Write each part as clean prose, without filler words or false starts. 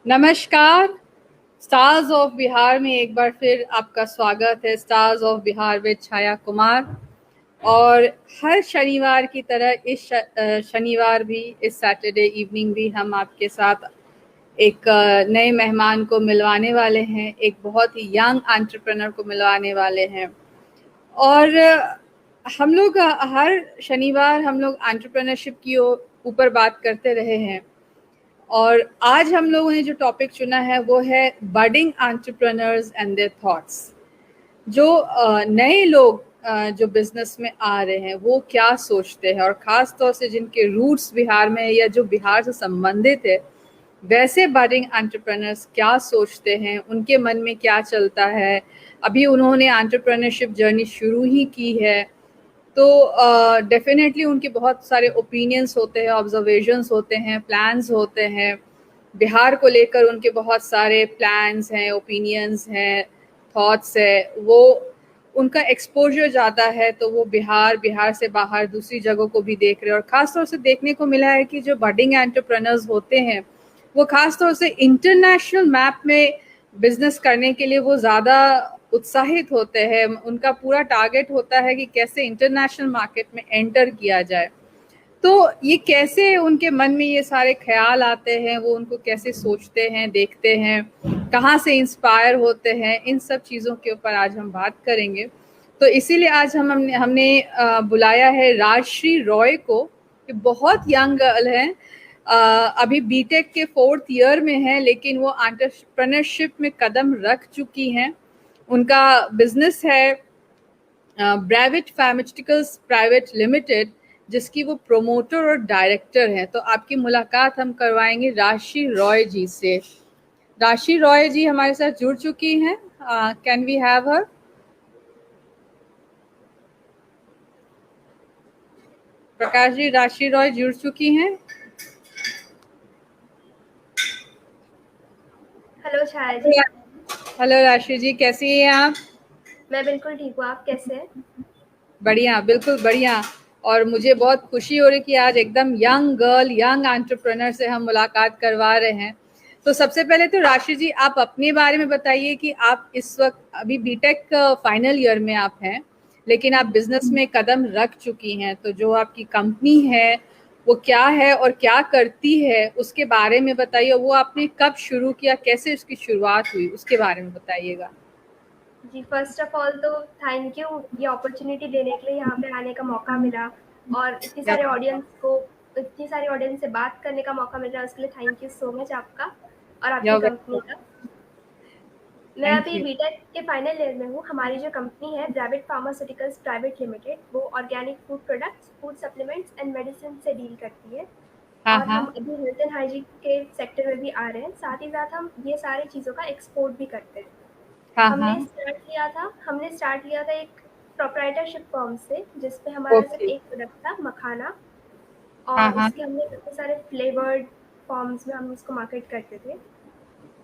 नमस्कार। Stars of Bihar में एक बार फिर आपका स्वागत है। स्टार्स ऑफ बिहार विद छाया कुमार। और हर शनिवार की तरह इस शनिवार भी, इस सैटरडे इवनिंग भी हम आपके साथ एक नए मेहमान को मिलवाने वाले हैं, एक बहुत ही यंग एंटरप्रेन्योर को मिलवाने वाले हैं। और हम लोग हर शनिवार हम लोग एंटरप्रेन्योरशिप की ऊपर बात करते रहे हैं, और आज हम लोगों ने जो टॉपिक चुना है वो है budding entrepreneurs and their thoughts. जो नए लोग जो बिजनेस में आ रहे हैं वो क्या सोचते हैं, और ख़ास तौर से जिनके रूट्स बिहार में है या जो बिहार से संबंधित है, वैसे बडिंग एंटरप्रेन्योर्स क्या सोचते हैं, उनके मन में क्या चलता है। अभी उन्होंने एंटरप्रेन्योरशिप जर्नी शुरू ही की है, तो डेफिनेटली उनके बहुत सारे ओपिनियंस होते हैं, ऑब्जर्वेशंस होते हैं, प्लान्स होते हैं। बिहार को लेकर उनके बहुत सारे प्लान्स हैं, ओपिनियंस हैं, थॉट्स है। वो उनका एक्सपोजर ज़्यादा है, तो वो बिहार से बाहर दूसरी जगहों को भी देख रहे हैं। और ख़ास तौर से देखने को मिला है कि जो बडिंग एंटरप्रेन्योर्स होते हैं वो ख़ास तौर से इंटरनेशनल मैप में बिजनेस करने के लिए वो ज़्यादा उत्साहित होते हैं। उनका पूरा टारगेट होता है कि कैसे इंटरनेशनल मार्केट में एंटर किया जाए। तो ये कैसे उनके मन में ये सारे ख्याल आते हैं, वो उनको कैसे सोचते हैं, देखते हैं, कहाँ से इंस्पायर होते हैं, इन सब चीज़ों के ऊपर आज हम बात करेंगे। तो इसीलिए आज हमने बुलाया है राजश्री रॉय को। ये बहुत यंग गर्ल हैं, अभी बीटेक के 4th ईयर में हैं, लेकिन वो एंटरप्रेन्योरशिप में कदम रख चुकी हैं। उनका बिजनेस है ब्रेविट फार्मास्यूटिकल्स प्राइवेट लिमिटेड, जिसकी वो प्रोमोटर और डायरेक्टर हैं। तो आपकी मुलाकात हम करवाएंगे राशि रॉय जी से। राशि रॉय जी हमारे साथ जुड़ चुकी हैं। Can we have her? Prakash ji, Rashi Roy जुड़ चुकी हैं। हेलो छाया जी। हेलो राशि जी, कैसी हैं आप? मैं बिल्कुल ठीक हूँ, आप कैसे हैं? बढ़िया, बिल्कुल बढ़िया। और मुझे बहुत खुशी हो रही कि आज एकदम यंग गर्ल, यंग एंटरप्रेन्योर से हम मुलाकात करवा रहे हैं। तो सबसे पहले तो राशि जी, आप अपने बारे में बताइए कि आप इस वक्त अभी बीटेक फाइनल ईयर में आप हैं, लेकिन आप बिजनेस में कदम रख चुकी हैं। तो जो आपकी कंपनी है वो क्या है और क्या करती है, उसके बारे में बताइए। वो आपने कब शुरू किया, कैसे उसकी शुरुआत हुई, उसके बारे में बताइएगा। जी, फर्स्ट ऑफ ऑल तो थैंक यू ये अपॉर्चुनिटी देने के लिए, यहाँ पे आने का मौका मिला और इतनी सारी ऑडियंस से बात करने का मौका मिल रहा है, उसके लिए थैंक यू सो मच आपका और आपकी कंपनी का। मैं थैंक अभी यू। बीटेक के फाइनल ईयर में हूँ। हमारी जो कंपनी है ब्रेविट फार्मास्यूटिकल्स प्राइवेट लिमिटेड, वो organic food products, food supplements and medicine से डील करती है। हाँ और हाँ हम अभी हेल्थ एंड हाइजीन के सेक्टर में भी आ रहे हैं, साथ ही साथ हम ये सारी चीज़ों का एक्सपोर्ट भी करते हैं। हाँ हाँ। हमने स्टार्ट लिया था एक प्रोप्राइटरशिप फर्म से, जिसपे हमारा सिर्फ ओके। एक प्रोडक्ट था, मखाना। हाँ और हाँ। उसके हमने काफ़ी सारे फ्लेवर्ड फॉर्म्स में हम उसको मार्केट करते थे।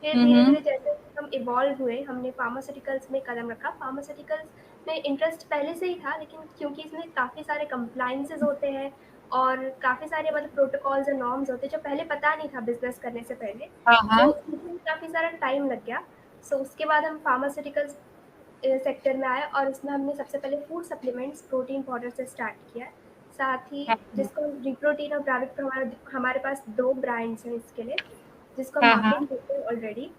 फिर धीरे हम्म। धीरे जैसे हम इवॉल्व हुए, हमने फार्मास्यूटिकल्स में कदम रखा। फार्मास्यूटिकल्स में इंटरेस्ट पहले से ही था, लेकिन क्योंकि इसमें काफ़ी सारे कंप्लाइंसेस होते हैं और काफ़ी सारे मतलब प्रोटोकॉल्स और नॉर्म्स होते हैं जो पहले पता नहीं था बिजनेस करने से पहले, हाँ हाँ। तो इसमें काफ़ी सारा टाइम लग गया। सो उसके बाद हम फार्मास्यूटिकल्स सेक्टर में आए और इसमें हमने सबसे पहले फूड सप्लीमेंट्स, प्रोटीन पाउडर से स्टार्ट किया है। साथ ही हाँ जिसको रिप्रोटीन और ब्राविट पर हमारे पास 2 ब्रांड्स हैं इसके लिए, जिसको हम हाँ। हाँ मार्केट करते हैं ऑलरेडी।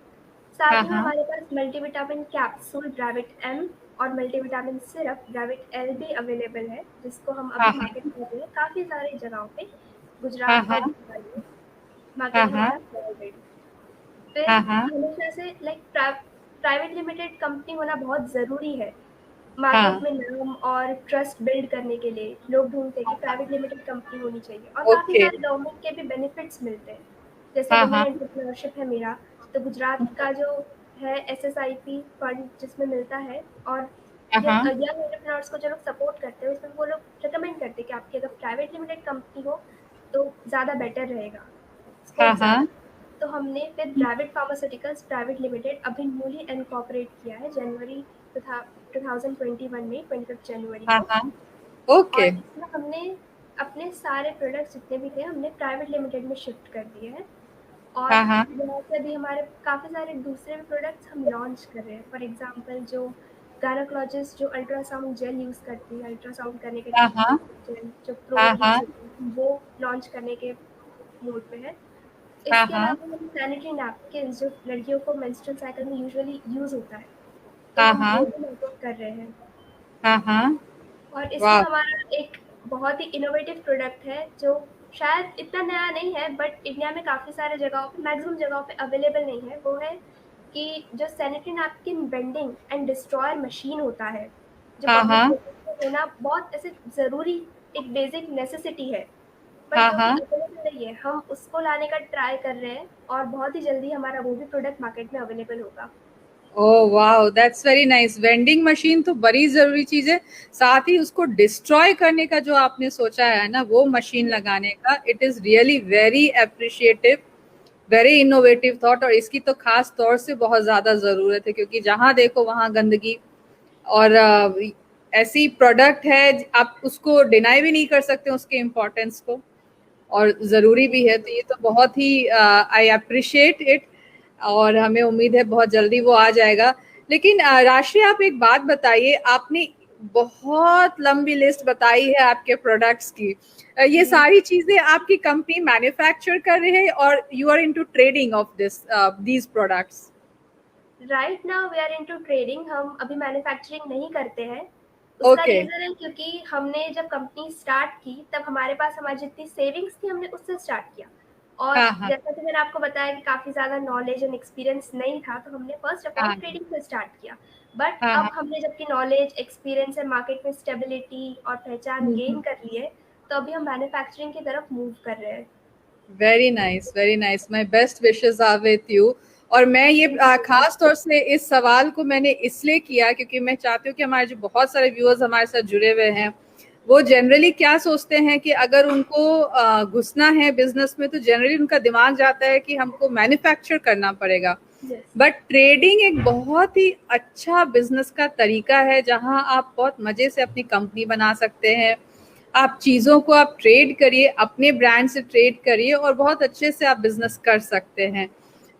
साथ हाँ। ही में हाँ हमारे पास मल्टीविटामिन कैप्सूल ब्रेविट एम और मल्टीविटामिन सिरप ब्रेविट एल भी अवेलेबल है, जिसको हम हाँ। अभी मार्केट कर रहे हैं काफ़ी सारी जगहों पे, हाँ। गुजरात और हाँ बिहार में हाँ। मार्केट हाँ हमारा है ऑलरेडी। फिर हाँ। हाँ हमेशा से लाइक प्राइवेट लिमिटेड कंपनी होना बहुत ज़रूरी है। मार्केट हाँ। में नाम और ट्रस्ट बिल्ड करने के लिए लोग ढूँढते हैं कि प्राइवेट लिमिटेड कंपनी होनी चाहिए, और काफ़ी ओके। सारे गवर्नमेंट के भी बेनिफिट्स मिलते हैं। जैसे हाँ वुमेन हाँ। एंटरप्रेन्योरशिप है मेरा, तो गुजरात का जो है एसएसआईपी फंड जिसमें मिलता है, और हाँ यंग हाँ। एंटरप्रेन्योर्स को जो लोग सपोर्ट करते हैं उसमें वो लोग रिकमेंड करते हैं कि आपकी अगर प्राइवेट लिमिटेड कंपनी हो तो ज़्यादा बेटर रहेगा, हाँ स्कोप ज़्यादा। हाँ। तो हमने फिर ब्रेविट फार्मास्यूटिकल्स प्राइवेट लिमिटेड अभी न्यूली इनकॉर्पोरेट किया है जनवरी 2021 में, 25 जनवरी हाँ को। हाँ। और ओके। इसमें हमने अपने सारे प्रोडक्ट्स जितने भी थे हमने प्राइवेट लिमिटेड में शिफ्ट कर दिए हैं। और हाँ हाँ यहाँ से भी हमारे काफ़ी सारे दूसरे भी प्रोडक्ट्स हम लॉन्च कर रहे हैं। फॉर एग्जांपल जो गायनोकोलॉजिस्ट जो अल्ट्रासाउंड जेल यूज़ करती है, अल्ट्रासाउंड करने के हाँ टाइम हाँ जेल जो प्रो हाँ यूज़ हाँ होती है, वो लॉन्च करने के मूड में है। हाँ इसके हाँ अलावा हम सैनिटरी नैपकिन्स जो लड़कियों को मेंस्ट्रुअल साइकिल में यूजुअली यूज़ होता है, तो हाँ हम हाँ वो भी लॉन्च कर रहे हैं। हाँ हाँ। और इसमें वाह। हमारा एक बहुत ही इनोवेटिव प्रोडक्ट है जो शायद इतना नया नहीं है, बट इंडिया में काफ़ी सारे जगहों पे, मैक्सिमम जगहों पे अवेलेबल नहीं है। वो है कि जो sanitary napkin bending and destroyer machine होता है, जो हाँ पब्लिक हाँ प्लेसेस में होना बहुत ऐसे ज़रूरी, एक बेसिक नेसेसिटी है, बट हाँ वो भी हाँ। अवेलेबल नहीं है। हम उसको लाने का ट्राई कर रहे हैं और बहुत ही जल्दी हमारा वो भी प्रोडक्ट मार्केट में अवेलेबल होगा। Oh wow, that's very nice. Vending machine तो बड़ी जरूरी चीज है, साथ ही उसको डिस्ट्रॉय करने का जो आपने सोचा है ना, वो मशीन लगाने का, it is really very appreciative, very innovative thought. और इसकी तो खास तौर से बहुत ज्यादा जरूरत है, क्योंकि जहां देखो वहां गंदगी। और ऐसी प्रोडक्ट है, आप उसको डिनाई भी नहीं कर सकते उसके इम्पोर्टेंस को, और ज़रूरी भी है। तो ये तो बहुत ही आई अप्रिशिएट इट, और हमें उम्मीद है बहुत जल्दी वो आ जाएगा। लेकिन राशि, आप एक बात बताइए, आपने बहुत लंबी लिस्ट बताई है आपके प्रोडक्ट्स की। ये जी। सारी चीजें आपकी कंपनी मैन्युफैक्चर कर रही है, और you are into trading of this these products? Right now we are into trading. हम अभी मैन्युफैक्चरिंग नहीं करते हैं। उसका ओके। रीज़न है क्योंकि हमने जब कंपनी स्टार्ट की तब हमारे पास हमारी जितनी सेविंग्स थी हमने उससे स्टार्ट किया। और हाँ हाँ जैसा कि मैंने आपको बताया कि काफ़ी ज़्यादा नॉलेज एंड एक्सपीरियंस नहीं था, तो हमने फर्स्ट ऑफ ऑल हाँ ट्रेडिंग से स्टार्ट किया। बट हाँ अब हाँ। हमने जबकि नॉलेज, एक्सपीरियंस है, मार्केट में स्टेबिलिटी और पहचान गेन कर ली है, तो अभी हम मैन्युफैक्चरिंग की तरफ मूव कर रहे हैं। Very nice, very nice. My best wishes are with you. और मैं ये थैंक यू सो खास मच। तौर से इस सवाल को मैंने इसलिए किया, क्योंकि मैं चाहती हूँ कि हमारे जो बहुत सारे व्यूअर्स हमारे साथ जुड़े हुए हैं, वो जनरली क्या सोचते हैं कि अगर उनको घुसना है बिजनेस में, तो जनरली उनका दिमाग जाता है कि हमको मैन्युफैक्चर करना पड़ेगा। यस। बट ट्रेडिंग एक बहुत ही अच्छा बिजनेस का तरीका है, जहां आप बहुत मजे से अपनी कंपनी बना सकते हैं। आप चीज़ों को आप ट्रेड करिए, अपने ब्रांड से ट्रेड करिए, और बहुत अच्छे से आप बिजनेस कर सकते हैं।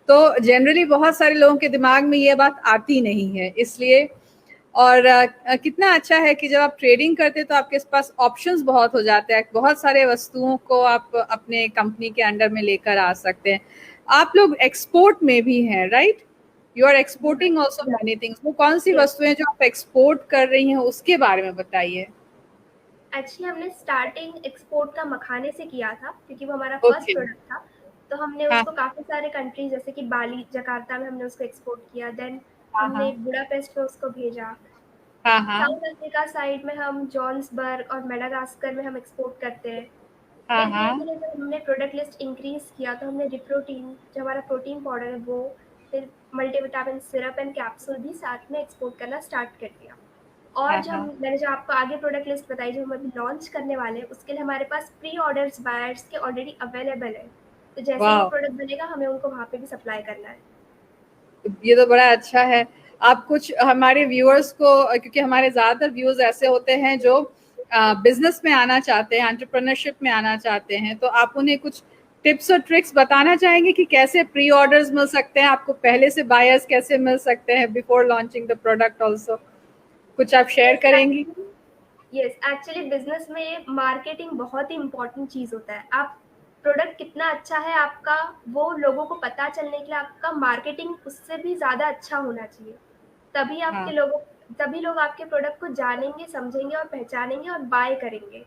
तो जनरली बहुत सारे लोगों के दिमाग में ये बात आती नहीं है, इसलिए। और कितना अच्छा है कि जब आप ट्रेडिंग करते हैं तो आपके पास ऑप्शंस बहुत हो जाते हैं, बहुत सारे वस्तुओं को आप अपने कंपनी के अंडर में लेकर आ सकते हैं। आप लोग एक्सपोर्ट में भी हैं, right? You are exporting also many things. वो कौन सी यस। वस्तुएं जो आप एक्सपोर्ट कर रही हैं, उसके बारे में बताइए। एक्चुअली हमने स्टार्टिंग एक्सपोर्ट का मखाने से किया था क्योंकि वो हमारा फर्स्ट ओके। प्रोडक्ट था। तो हमने हाँ उसको काफ़ी सारे कंट्रीज जैसे कि बाली, जकार्ता में हमने उसको एक्सपोर्ट किया। देन हाँ हमने हाँ बुडापेस्ट में उसको भेजा। हाँ हाँ साउथ अफ्रीका साइड में हम जॉन्सबर्ग और मेडागास्कर में हम एक्सपोर्ट करते हैं। हाँ फिर धीरे हाँ धीरे जब हमने प्रोडक्ट लिस्ट इंक्रीज किया तो हमने रिप्रोटीन, जो हमारा प्रोटीन पाउडर है वो, फिर मल्टीविटामिन सिरप एंड कैप्सूल भी साथ में एक्सपोर्ट करना स्टार्ट कर दिया। और हाँ जो हाँ। मैंने जो आपको आगे प्रोडक्ट लिस्ट बताई जो हम अभी लॉन्च करने वाले हैं, उसके लिए हमारे पास प्री ऑर्डर्स बायर्स के ऑलरेडी अवेलेबल है। तो जैसे ही वो वाह, प्रोडक्ट बनेगा हमें उनको वहाँ पे भी सप्लाई करना है। ये तो बड़ा अच्छा है। आप कुछ हमारे व्यूअर्स को, क्योंकि हमारे ज्यादातर व्यूअर्स ऐसे होते हैं जो बिजनेस में आना चाहते हैं, एंटरप्रेन्योरशिप में आना चाहते हैं, तो आप उन्हें कुछ टिप्स और ट्रिक्स बताना चाहेंगे कि कैसे प्री ऑर्डर्स मिल सकते हैं आपको, पहले से बायर्स कैसे मिल सकते हैं before launching the product also? कुछ आप शेयर यस करेंगी? एक्चुअली यस एक्चुअली बिजनेस में मार्केटिंग बहुत ही इम्पोर्टेंट चीज़ होता है। आप प्रोडक्ट कितना अच्छा है आपका, वो लोगों को पता चलने के लिए आपका मार्केटिंग उससे भी ज़्यादा अच्छा होना चाहिए। तभी हाँ तभी लोग आपके प्रोडक्ट को जानेंगे, समझेंगे और पहचानेंगे और बाय करेंगे।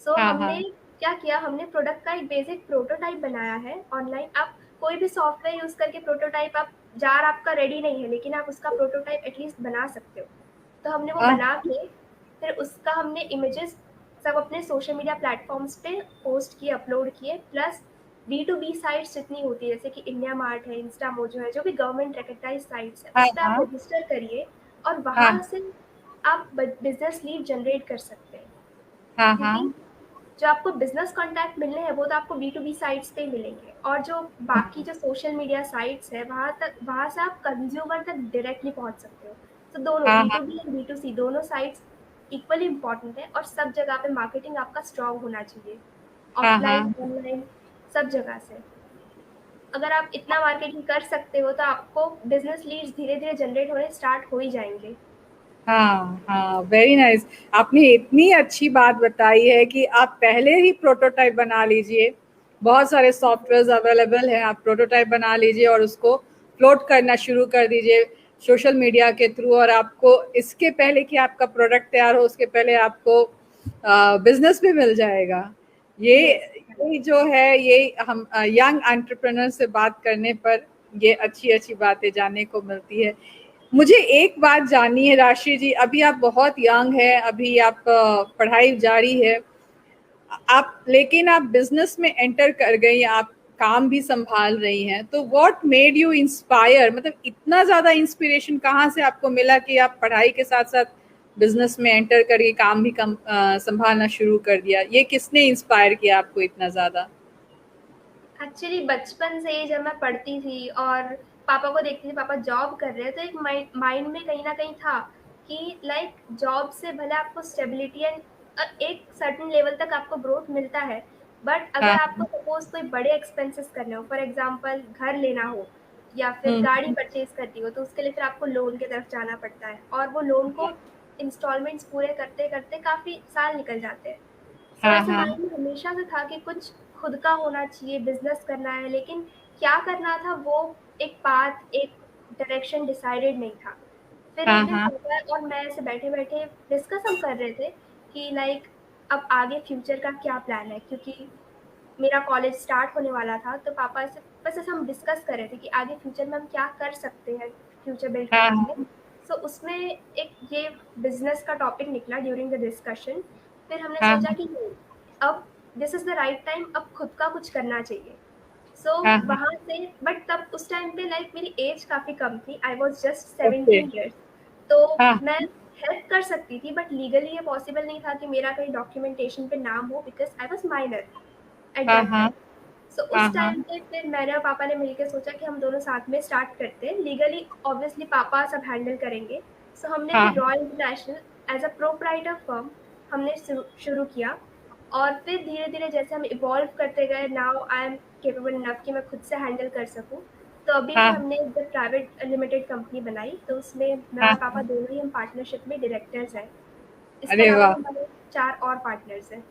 सो हाँ हमने हाँ क्या किया, हमने प्रोडक्ट का एक बेसिक प्रोटोटाइप बनाया है ऑनलाइन। आप कोई भी सॉफ्टवेयर यूज़ करके प्रोटोटाइप, आप जार आपका रेडी नहीं है लेकिन आप उसका प्रोटोटाइप एटलीस्ट बना सकते हो। तो हमने वो हाँ बना के फिर उसका हमने इमेजेस सब अपने सोशल मीडिया प्लेटफॉर्म्स पे पोस्ट किए, अपलोड किए। प्लस B2B साइट्स जितनी होती है जैसे कि इंडिया मार्ट है, इंस्टा मोजो है, जो भी गवर्नमेंट रिकग्नाइज साइट्स है, हाँ उस पर आप हाँ रजिस्टर करिए और हाँ वहाँ से आप बिजनेस लीड जनरेट कर सकते हैं। हाँ हाँ क्योंकि जो आपको बिजनेस कॉन्टैक्ट मिलने हैं वो तो आपको B2B साइट्स पे ही मिलेंगे, और जो बाकी जो सोशल मीडिया साइट्स है वहाँ से आप कंज्यूमर तक डायरेक्टली पहुँच सकते हो। तो दोनों हाँ हाँ। B2B एंड B2C दोनों साइट्स इक्वली इम्पोर्टेंट है, और सब जगह पे मार्केटिंग आपका स्ट्रांग होना चाहिए, हाँ हाँ। ऑफलाइन ऑनलाइन सब जगह से। अगर आप इतना मार्केटिंग कर सकते हो तो आपको बिजनेस लीड्स धीरे धीरे जनरेट होने स्टार्ट हो ही जाएंगे। हाँ हाँ, वेरी नाइस। आपने इतनी अच्छी बात बताई है कि आप पहले ही प्रोटोटाइप बना लीजिए। बहुत सारे सॉफ्टवेयर अवेलेबल हैं, आप प्रोटोटाइप बना लीजिए और उसको फ्लोट करना शुरू कर दीजिए सोशल मीडिया के थ्रू। और आपको इसके पहले कि आपका प्रोडक्ट तैयार हो, उसके पहले आपको बिजनेस भी मिल जाएगा। ये यस। ये जो है, ये हम यंग एंटरप्रेन्योर से बात करने पर ये अच्छी अच्छी बातें जानने को मिलती है। मुझे एक बात जाननी है राशि जी, अभी आप बहुत यंग है, अभी आप पढ़ाई जारी है, आप लेकिन आप बिजनेस में एंटर कर गई, आप काम भी संभाल रही हैं, तो व्हाट मेड यू इंस्पायर, मतलब इतना ज्यादा इंस्पिरेशन कहाँ से आपको मिला कि आप पढ़ाई के साथ साथ बिजनेस में एंटर करके काम भी संभालना शुरू कर दिया? ये किसने इंस्पायर किया आपको इतना ज्यादा? एक्चुअली बचपन से ही जब मैं पढ़ती थी और पापा को देखती थी, पापा जॉब कर रहे हैं, तो एक माइंड में कहीं ना कहीं था कि लाइक जॉब से भले आपको स्टेबिलिटी एंड एक सर्टेन लेवल तक आपको ग्रोथ मिलता है, बट अगर हाँ। आपको सपोज कोई बड़े एक्सपेंसेस करने हो, फॉर एग्जांपल घर लेना हो या फिर गाड़ी हम्म। परचेज करनी हो, तो उसके लिए फिर आपको लोन की तरफ जाना पड़ता है और वो लोन को इंस्टॉलमेंट्स पूरे करते करते काफी साल निकल जाते हैं। सो हाँ ऐसे हाँ माइंड में हमेशा से था कि कुछ खुद का होना चाहिए, बिजनेस करना है, लेकिन क्या करना था वो एक पाथ, एक डायरेक्शन डिसाइडेड नहीं था। फिर हाँ एक दिन हाँ पापा और मैं ऐसे बैठे बैठे डिस्कस हम कर रहे थे कि लाइक अब आगे फ्यूचर का क्या प्लान है, क्योंकि मेरा कॉलेज स्टार्ट होने वाला था। तो पापा से बस ऐसे हम डिस्कस कर रहे थे कि आगे फ्यूचर में हम क्या कर सकते हैं फ्यूचर बिल्ड हाँ करने के लिए। हाँ सो उसमें एक ये बिजनेस का टॉपिक निकला ड्यूरिंग द डिस्कशन। फिर हमने हाँ सोचा हाँ कि नहीं, अब this is the right time, अब खुद का कुछ करना चाहिए। सो हाँ हाँ। वहां से, बट तब उस टाइम पे लाइक मेरी एज काफी कम थी, I was just okay. 17 years. तो हाँ मैं हेल्प कर सकती थी, बट लीगली ये पॉसिबल नहीं था कि मेरा कहीं डॉक्यूमेंटेशन पे नाम हो, because I was minor at हाँ दैट हाँ टाइम। सो हाँ उस हाँ टाइम पे फिर मैंने और पापा ने मिलकर सोचा कि हम दोनों साथ में स्टार्ट करते हैं, लीगली ऑब्वियसली पापा सब हैंडल करेंगे। सो हमने हाँ फिर royal international as a proprietor firm हमने शुरू किया। और फिर धीरे धीरे जैसे हम इवॉल्व करते गए, now I am capable enough कि मैं खुद से हैंडल कर सकूं। तो अभी भी हाँ हमने जब प्राइवेट लिमिटेड कंपनी बनाई तो उसमें मैं हाँ और पापा हाँ। दोनों ही हम पार्टनरशिप में डायरेक्टर्स हैं। इसके अरे अलावा वाह। भी हमारे 4 और पार्टनर्स हैं।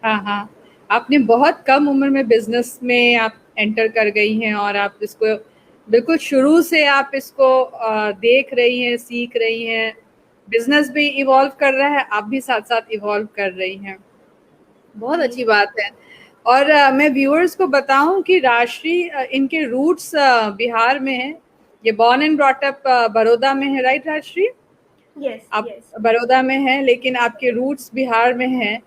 हाँ हाँ। आपने बहुत कम उम्र में बिजनेस में आप एंटर कर गई हैं और आप इसको बिल्कुल शुरू से आप इसको देख रही हैं, सीख रही हैं। बिजनेस भी इवॉल्व कर रहा है, आप भी साथ साथ इवॉल्व कर रही हैं। बहुत जी। अच्छी बात है। और मैं व्यूअर्स को बताऊं कि राशि इनके रूट्स बिहार में है। ये born and brought up Baroda में है, राइट राशि? यस आप यस। बड़ौदा में हैं लेकिन आपके रूट्स बिहार में हैं।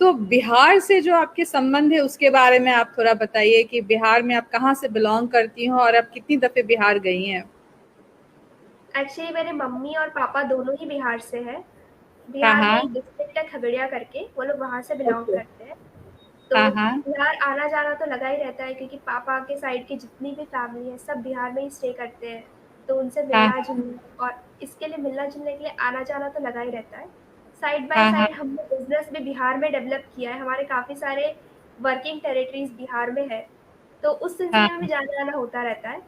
तो बिहार से जो आपके संबंध है उसके बारे में आप थोड़ा बताइए कि बिहार में आप कहाँ से बिलोंग करती हो और आप कितनी दफे बिहार गई हैं? एक्चुअली मेरे मम्मी और पापा दोनों ही बिहार से हैं। हाँ बिहार में हाँ। एक डिस्ट्रिक्ट है खगड़िया करके, वो लोग वहाँ से बिलोंग ओके। करते हैं। तो हाँ हाँ बिहार आना जाना तो लगा ही रहता है, क्योंकि पापा के साइड की जितनी भी फैमिली है सब बिहार में ही स्टे करते हैं। तो उनसे हाँ मिलना जुलना और इसके लिए मिलना जुलने के लिए आना जाना तो लगा ही रहता है। साइड बाय हाँ हाँ साइड हमने बिजनेस भी बिहार में डेवलप किया है, हमारे काफ़ी सारे वर्किंग टेरिटरीज बिहार में है। तो उस हाँ सिलसिले में भी हाँ जाना जाना होता रहता है।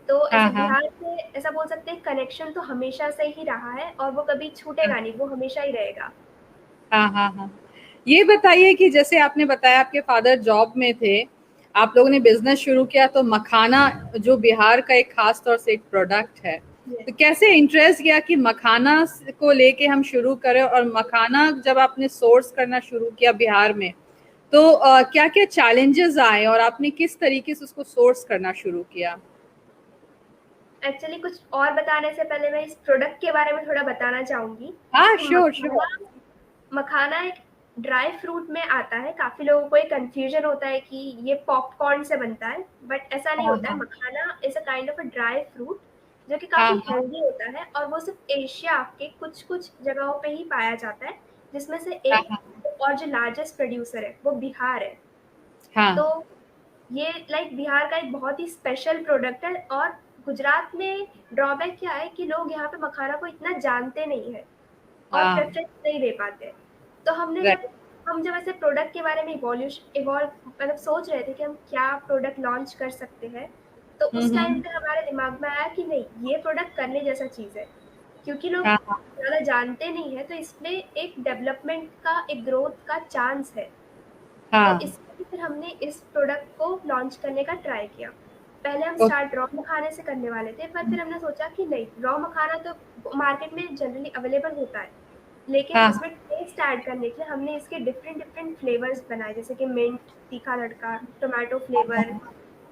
तो हाँ ऐसे हाँ बिहार से ऐसा बोल सकते हैं कनेक्शन तो हमेशा से ही रहा है और वो कभी छूटेगा नहीं, वो हमेशा ही रहेगा। हाँ हाँ हाँ। ये बताइए कि जैसे आपने बताया आपके फादर जॉब में थे, आप लोगों ने बिजनेस शुरू किया, तो मखाना जो बिहार का एक खास तौर से एक प्रोडक्ट है, यस। तो कैसे इंटरेस्ट गया कि मखाना को लेके हम शुरू करें? और मखाना जब आपने सोर्स करना शुरू किया बिहार में, तो क्या क्या चैलेंजेस आए और आपने किस तरीके से उसको सोर्स करना शुरू किया? एक्चुअली कुछ और बताने से पहले मैं इस प्रोडक्ट के बारे में थोड़ा बताना चाहूंगी हाँ, कि श्योर श्योर। मखाना मखाना एक ड्राई फ्रूट में आता है। काफी लोगों को एक कंफ्यूजन होता है कि ये पॉपकॉर्न से बनता है, बट ऐसा नहीं हाँ होता है। हाँ makhana is a kind of a dry fruit जो कि हाँ काफी हाँ हेल्दी होता है और वो सिर्फ एशिया के कुछ कुछ जगहों पे ही पाया जाता है, जिसमें से हाँ एक हाँ और जो लार्जेस्ट प्रोड्यूसर है वो बिहार है। हाँ तो ये लाइक बिहार का एक बहुत ही स्पेशल प्रोडक्ट है। और गुजरात में ड्रॉबैक क्या है कि लोग यहाँ पे मखाना को इतना जानते नहीं है और हाँ। प्रेफरेंस नहीं दे पाते। तो हमने जब राइट। हम जब ऐसे प्रोडक्ट के बारे में इवॉल्व मतलब सोच रहे थे कि हम क्या प्रोडक्ट लॉन्च कर सकते हैं, तो उस टाइम हम्म। पे हमारे दिमाग में आया कि नहीं, ये प्रोडक्ट करने जैसा चीज़ है। क्योंकि लोग हाँ हाँ ज़्यादा जानते नहीं है, तो इसमें एक डेवलपमेंट का, एक ग्रोथ का चांस है। तो हाँ। इसलिए फिर हमने इस प्रोडक्ट को लॉन्च करने का ट्राई किया। पहले हम ओके। स्टार्ट रॉ मखाने से करने वाले थे, पर फिर हमने सोचा कि नहीं, रॉ मखाना तो मार्केट में जनरली अवेलेबल होता है, लेकिन हाँ उसमें टेस्ट ऐड करने के लिए हमने इसके डिफरेंट डिफरेंट फ्लेवर्स बनाए, जैसे कि मिंट, तीखा तड़का, टोमेटो फ्लेवर,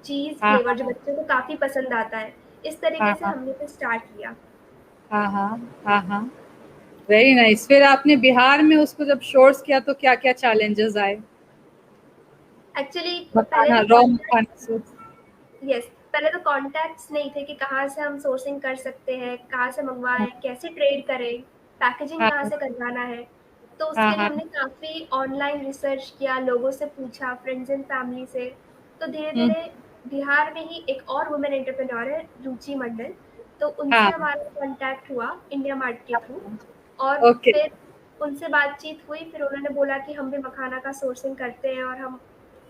चीज़ हाँ फ्लेवर, जो हाँ बच्चों को काफ़ी पसंद आता है। इस हाँ तरीके से हाँ हमने फिर स्टार्ट किया। हाँ हाँ हाँ हाँ। Very nice. फिर आपने बिहार में उसको जब शोर्स किया तो क्या क्या चैलेंजेस आए? एक्चुअली पहले मखाना, तो रॉ कॉन्टैक्ट मखाना से। यस, पहले तो कॉन्टैक्ट्स नहीं थे कि कहाँ से हम सोर्सिंग कर सकते हैं, कहाँ से हाँ मंगवाएँ, कैसे ट्रेड करें, पैकेजिंग हाँ कहाँ से करवाना है। तो हाँ उसके लिए हाँ। हमने काफ़ी ऑनलाइन रिसर्च किया, लोगों से पूछा, फ्रेंड्स एंड फैमिली से। तो हम्म। धीरे-धीरे बिहार में ही एक और वुमेन एंटरप्रेन्योर है, रुचि मंडल, तो उनसे हाँ। हमारा कॉन्टैक्ट हुआ इंडिया मार्ट के थ्रू। और ओके। फिर उनसे बातचीत हुई, फिर उन्होंने बोला कि हम भी मखाना का सोर्सिंग करते हैं और हम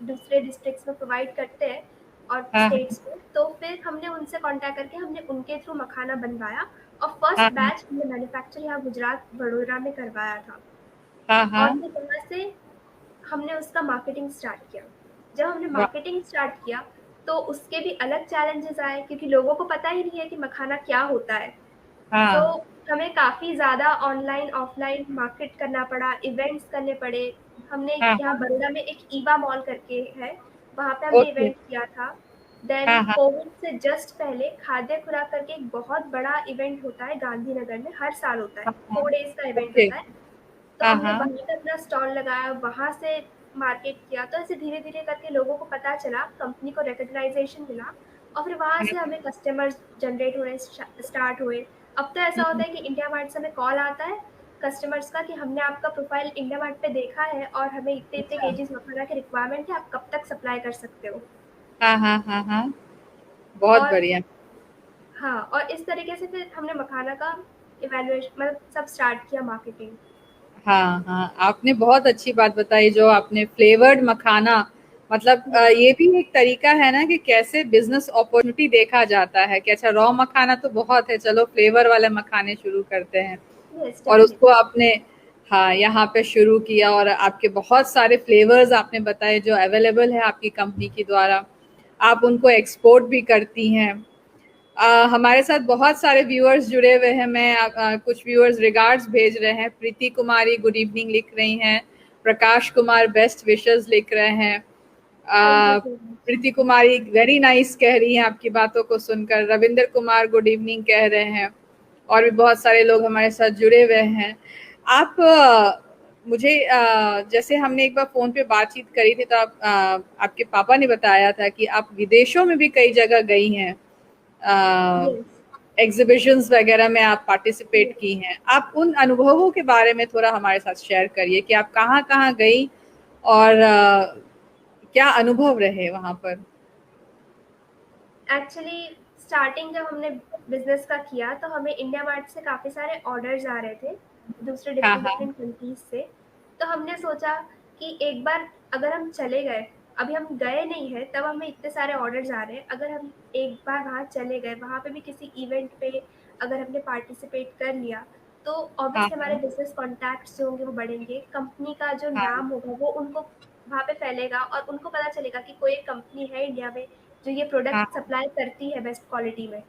दूसरे डिस्ट्रिक्ट्स में प्रोवाइड करते हैं और हाँ स्टेट्स में। तो फिर हमने उनसे कॉन्टैक्ट करके हमने उनके थ्रू मखाना बनवाया, और हाँ फर्स्ट बैच हमने मैन्युफैक्चर यहाँ गुजरात, वडोदरा में करवाया था। हाँ हाँ। और फिर वहाँ से हमने उसका मार्केटिंग स्टार्ट किया। जब हमने वाह। मार्केटिंग स्टार्ट किया, तो उसके भी अलग चैलेंजेस आए, क्योंकि लोगों को पता ही नहीं है कि मखाना क्या होता है। तो हाँ। हमें काफ़ी ज़्यादा ऑनलाइन, ऑफलाइन मार्केट करना पड़ा, इवेंट्स करने पड़े। हमने हाँ यहाँ हाँ। बड़ौदा में एक ईवा मॉल करके है, वहाँ पे हमने ओके। इवेंट किया था। देन हाँ हाँ। कोविड से जस्ट पहले खाद्य खुराक करके एक बहुत बड़ा इवेंट होता है गांधीनगर में, हर साल होता है, हाँ हाँ। 4 डेज़ का इवेंट ओके। होता है। तो हाँ हमने हाँ। वहीं पे अपना स्टॉल लगाया, वहाँ से मार्केट किया। तो ऐसे धीरे-धीरे करके लोगों को पता चला, कंपनी को रिकॉग्नाइज़ेशन मिला, और फिर वहाँ से हमें कस्टमर्स जनरेट होने स्टार्ट हुए। अब तो ऐसा होता हम्म। है कि इंडिया मार्ट से हमें कॉल आता है कस्टमर्स का कि हमने आपका प्रोफाइल इंडिया मार्ट पे देखा है और हमें इतने-इतने अच्छा। केजीज़ मखाना की रिक्वायरमेंट है, आप कब तक सप्लाई कर सकते हो? हाँ हाँ हाँ हाँ। बहुत और बढ़िया। हाँ, और इस तरीके से फिर हमने मखाना का इवैल्यूएशन मतलब सब स्टार्ट किया, मार्केटिंग। हाँ हाँ, आपने बहुत अच्छी बात बताई जो आपने फ्लेवर्ड मखाना, मतलब यस, ये भी एक तरीका है ना कि कैसे बिजनेस अपॉर्चुनिटी देखा जाता है कि अच्छा रॉ मखाना तो बहुत है, चलो फ्लेवर वाले मखाने शुरू करते हैं। यस, और उसको डेफिनिटली। आपने, हाँ, यहाँ पे शुरू किया और आपके बहुत सारे फ्लेवर्स आपने बताए जो अवेलेबल है आपकी कंपनी के द्वारा। आप उनको एक्सपोर्ट भी करती हैं। हमारे साथ बहुत सारे व्यूअर्स जुड़े हुए हैं। मैं कुछ व्यूअर्स रिगार्ड्स भेज रहे हैं। प्रीति कुमारी गुड इवनिंग लिख रही हैं। प्रकाश कुमार बेस्ट विशेस लिख रहे हैं। Thank you so much. Preeti Kumari very nice कह रही हैं आपकी बातों को सुनकर। रविंद्र कुमार गुड इवनिंग कह रहे हैं। और भी बहुत सारे लोग हमारे साथ जुड़े हुए हैं। आप मुझे जैसे हमने एक बार फोन पे बातचीत करी थी तो आप आपके पापा ने बताया था कि आप विदेशों में भी कई जगह गई हैं, यस, एग्जीबिशंस वगैरह में आप पार्टिसिपेट यस। की हैं। आप उन अनुभवों के बारे में थोड़ा हमारे साथ शेयर करिए कि आप कहाँ-कहाँ गई और क्या अनुभव रहे वहाँ पर? एक्चुअली स्टार्टिंग जब हमने बिज़नेस का किया, तो हमें इंडिया मार्ट से काफ़ी सारे ऑर्डर्स आ रहे थे, दूसरे हाँ, डिफरेंट हाँ। डिफरेंट कंट्रीज़ से। तो हमने सोचा कि एक बार अगर हम चले गए, अभी हम गए नहीं हैं, तब हमें इतने सारे ऑर्डर्स आ रहे हैं, अगर हम एक बार वहाँ चले गए, वहाँ पे भी किसी इवेंट पे अगर हमने पार्टिसिपेट कर लिया, तो हाँ, ऑब्वियसली हमारे हाँ। बिज़नेस कॉन्टैक्ट्स जो होंगे वो बढ़ेंगे, कंपनी का जो हाँ, नाम होगा वो उनको वहाँ पे फैलेगा, और उनको पता चलेगा कि कोई एक कंपनी है इंडिया में जो ये हाँ, प्रोडक्ट सप्लाई करती है बेस्ट क्वालिटी में।